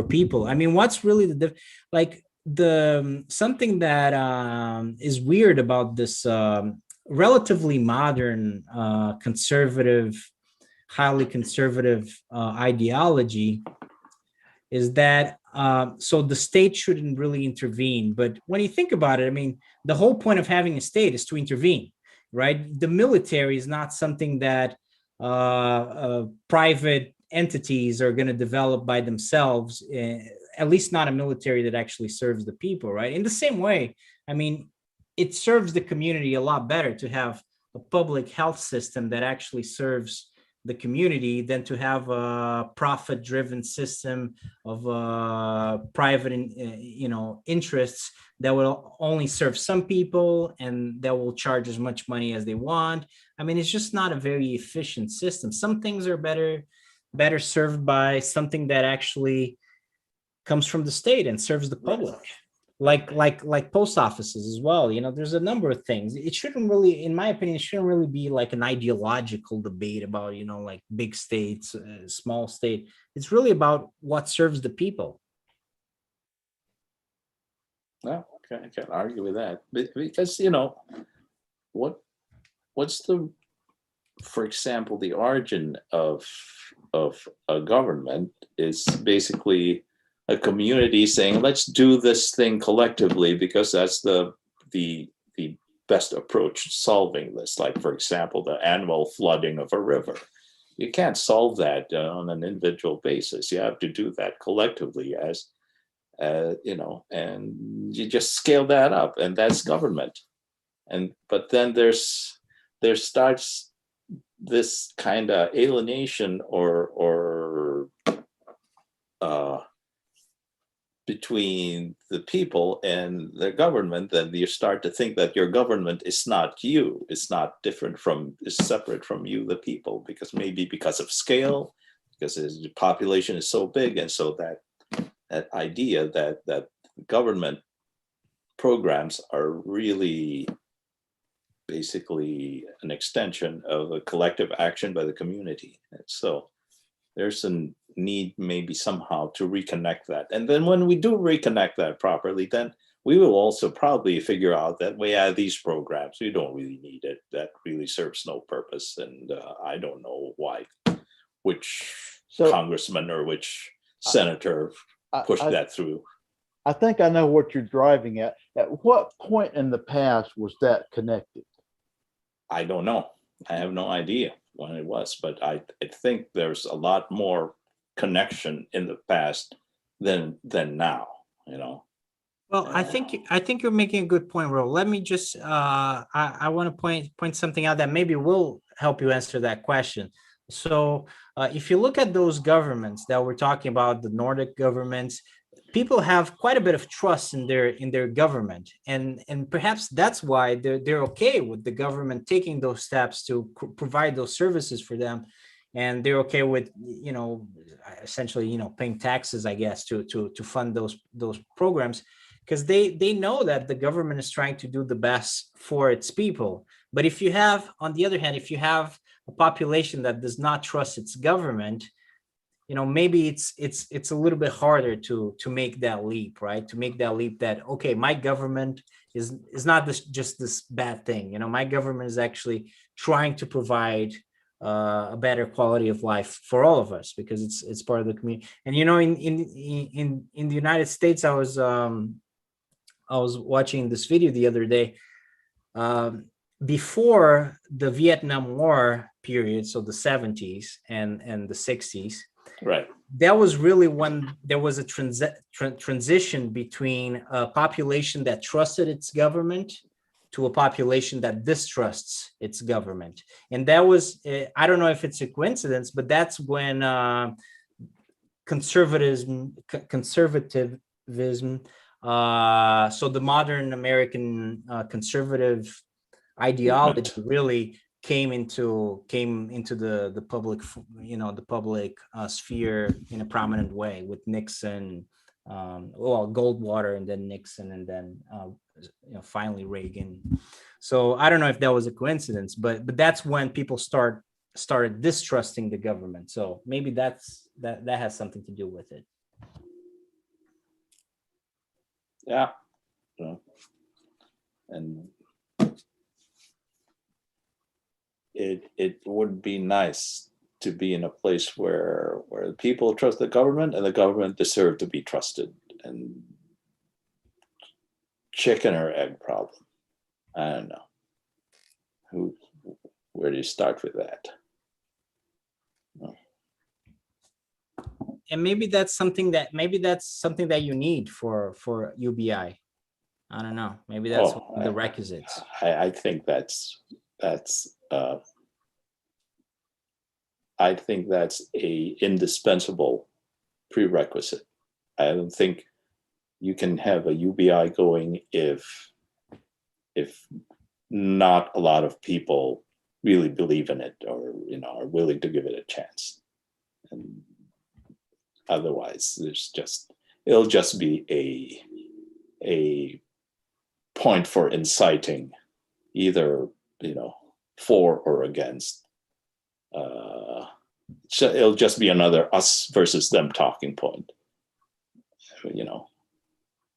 people. I mean, what's really something that is weird about this relatively modern highly conservative ideology is that so the state shouldn't really intervene. But when you think about it, I mean, the whole point of having a state is to intervene, right? The military is not something that private entities are going to develop by themselves, at least not a military that actually serves the people, right? In the same way, I mean, it serves the community a lot better to have a public health system that actually serves the community than to have a profit-driven system of private, interests that will only serve some people and that will charge as much money as they want. I mean, it's just not a very efficient system. Some things are better served by something that actually comes from the state and serves the public. Like post offices as well. There's a number of things. It shouldn't really, in my opinion, it shouldn't really be like an ideological debate about, like big states, small state. It's really about what serves the people. No, I can't argue with that. Because, what's for example, the origin of a government is basically a community saying, let's do this thing collectively because that's the best approach to solving this. Like, for example, the annual flooding of a river. You can't solve that on an individual basis. You have to do that collectively and you just scale that up, and that's government. But then there starts this kind of alienation or between the people and the government. Then you start to think that your government is not you. It's not it's separate from you, the people, because of scale, because the population is so big. And so that idea that government programs are really basically an extension of a collective action by the community. And so there's a need maybe somehow to reconnect that. And then when we do reconnect that properly, then we will also probably figure out that we have these programs, we don't really need it. That really serves no purpose. And I don't know why, which congressman or which senator pushed that through. I think I know what you're driving at. At what point in the past was that connected? I don't know. I have no idea when it was, but I think there's a lot more connection in the past than now, Well, I think you're making a good point, Ro. Let me just I want to point something out that maybe will help you answer that question. So if you look at those governments that we're talking about, the Nordic governments, people have quite a bit of trust in their government, and perhaps that's why they're okay with the government taking those steps to provide those services for them, and they're okay with essentially paying taxes, I guess, to fund those programs, because they know that the government is trying to do the best for its people. But if you have, on the other hand, if you have a population that does not trust its government, maybe it's a little bit harder to make that leap, right? To make that leap that, okay, my government is not just this bad thing. My government is actually trying to provide a better quality of life for all of us, because it's part of the community. And you know, in the United States, I was watching this video the other day. Before the Vietnam War period, so the 70s and the 60s, Right. that was really when there was a transition between a population that trusted its government to a population that distrusts its government. And that was, I don't know if it's a coincidence, but that's when conservatism, so the modern American conservative ideology really came into the public, the public sphere in a prominent way, with Nixon, Goldwater, and then Nixon, and then finally Reagan. So I don't know if that was a coincidence, but that's when people started distrusting the government. So maybe that has something to do with it. Yeah. And it would be nice to be in a place where people trust the government and the government deserve to be trusted. And chicken or egg problem. I don't know. Where do you start with that? And maybe that's something that you need for UBI. I don't know. Maybe that's one of the requisites. I think that's I think that's a indispensable prerequisite. I don't think you can have a UBI going if not a lot of people really believe in it, or are willing to give it a chance. And otherwise, it'll just be a point for inciting either for or against. It'll just be another us versus them talking point.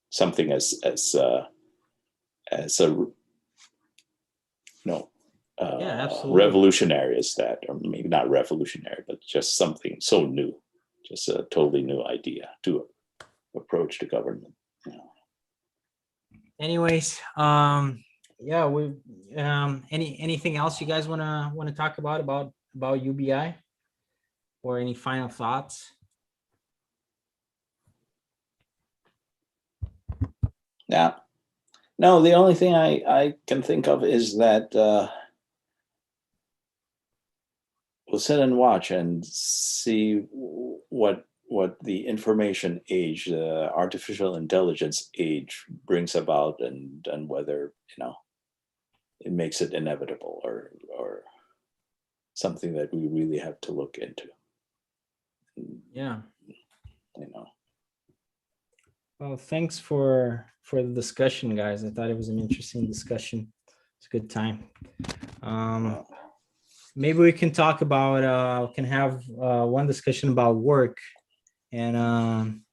Something as a revolutionary as that, or maybe not revolutionary, but just something so new, just a totally new idea to approach the government. Anyways, we anything else you guys want to talk about UBI, or any final thoughts? Yeah. No, the only thing I can think of is that we'll sit and watch and see what the information age, the artificial intelligence age, brings about, and whether it makes it inevitable or something that we really have to look into. Yeah. Well, thanks for the discussion, guys. I thought it was an interesting discussion. It's a good time. Maybe we can talk about, can have one discussion about work, and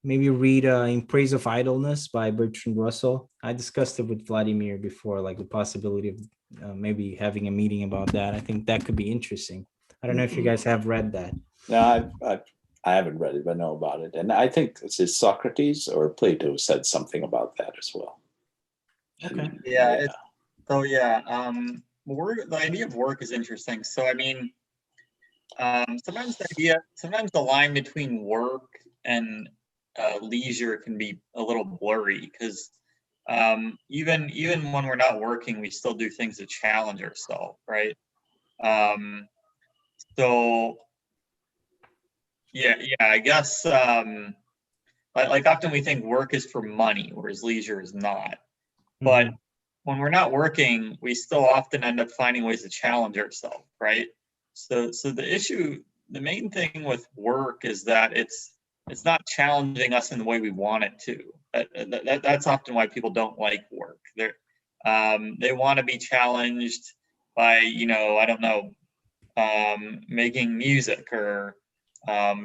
maybe read In Praise of Idleness by Bertrand Russell. I discussed it with Vladimir before, like the possibility of maybe having a meeting about that. I think that could be interesting. I don't know if you guys have read that. No, I haven't read it, but I know about it. And I think it's Socrates or Plato said something about that as well. Okay. Yeah. The idea of work is interesting. So, I mean, sometimes the line between work and leisure can be a little blurry, because even when we're not working, we still do things to challenge ourselves, right? So I guess like often we think work is for money, whereas leisure is not. But when we're not working, we still often end up finding ways to challenge ourselves, right? So the main thing with work is that it's not challenging us in the way we want it to. That's often why people don't like work. They want to be challenged by, making music or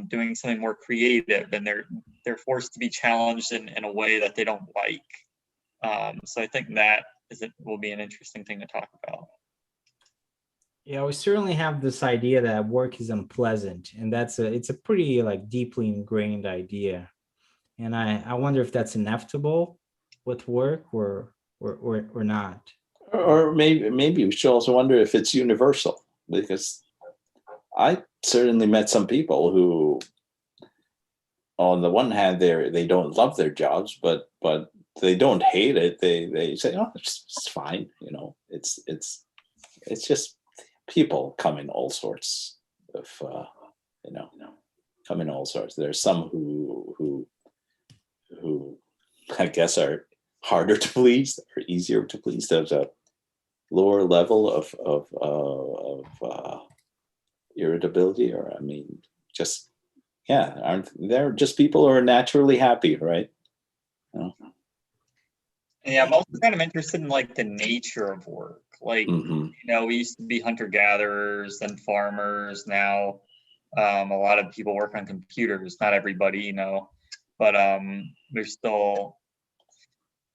doing something more creative, and they're forced to be challenged in a way that they don't like. So I think that will be an interesting thing to talk about. Yeah, we certainly have this idea that work is unpleasant, and it's a pretty like deeply ingrained idea. And I wonder if that's inevitable with work or not. Or maybe we should also wonder if it's universal, because I certainly met some people who, on the one hand, they don't love their jobs, but they don't hate it. They say, oh, it's fine. You know, it's just people come in all sorts of you know come in all sorts. There's some who I guess are harder to please or easier to please. There's a lower level of irritability, or I mean, just yeah, aren't there just people who are naturally happy, right? Yeah, I'm also kind of interested in like the nature of work. Like, Mm-hmm. you know, we used to be hunter gatherers, then farmers. Now, a lot of people work on computers. Not everybody, you know, but there's still,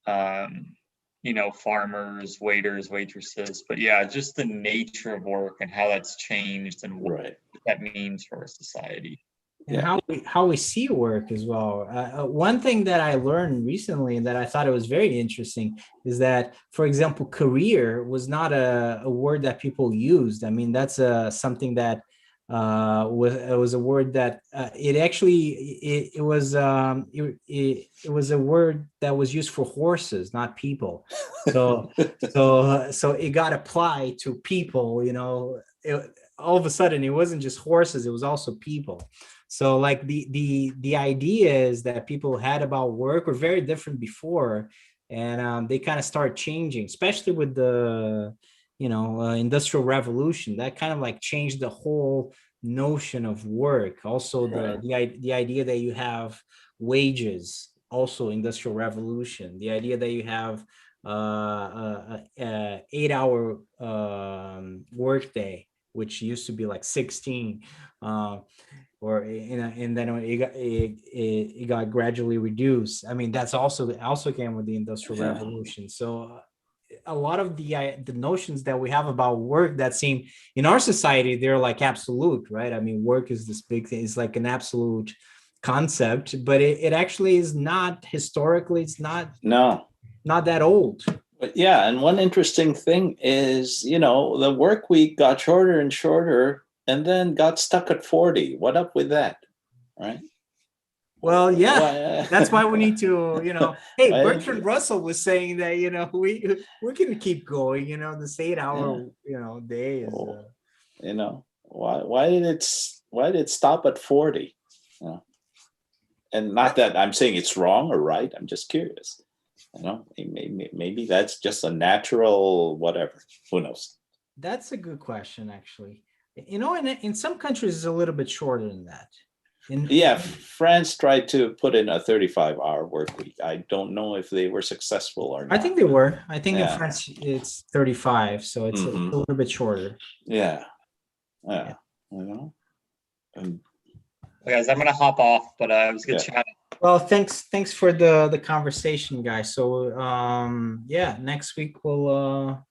you know, farmers, waiters, waitresses. But yeah, just the nature of work and how that's changed and what Right. that means for our society. And Yeah. how we see work as well. One thing that I learned recently and that I thought it was very interesting is that, for example, career was not a word that people used. I mean, that's something that it was a word that it actually it was it was a word that was used for horses, not people. So so it got applied to people. You know, all of a sudden it wasn't just horses; it was also people. So like the ideas that people had about work were very different before, and they kind of start changing, especially with the industrial revolution. That kind of like changed the whole notion of work. Also Right. the idea that you have wages, also industrial revolution. The idea that you have 8-hour workday, which used to be like 16. And then it got gradually reduced. I mean, that's also came with the industrial Yeah. revolution. So a lot of the notions that we have about work that seem in our society, they're like absolute, right? I mean, work is this big thing. It's like an absolute concept, but it actually is not. Historically, it's not No. that old. But yeah, and one interesting thing is, you know, the work week got shorter and shorter and then got stuck at 40. What up with that? Right? Well, yeah, Why- that's why we need to, hey, Why- Bertrand Russell was saying that, we can keep going, this 8-hour, day is, Oh. You know, why did it stop at 40? You know? And not that I'm saying it's wrong or right. I'm just curious. You know, maybe that's just a natural whatever. Who knows? that's a good question, actually. In some countries, it's a little bit shorter than that. Yeah, France tried to put in a 35-hour work week. I don't know if they were successful or not. I think they were. I think in Yeah. France, it's 35, so it's a Mhm. little bit shorter. Yeah. You know. And Guys, I'm gonna hop off, but it was good Yeah. chatting. Well, thanks for the conversation, guys. So, yeah, next week we'll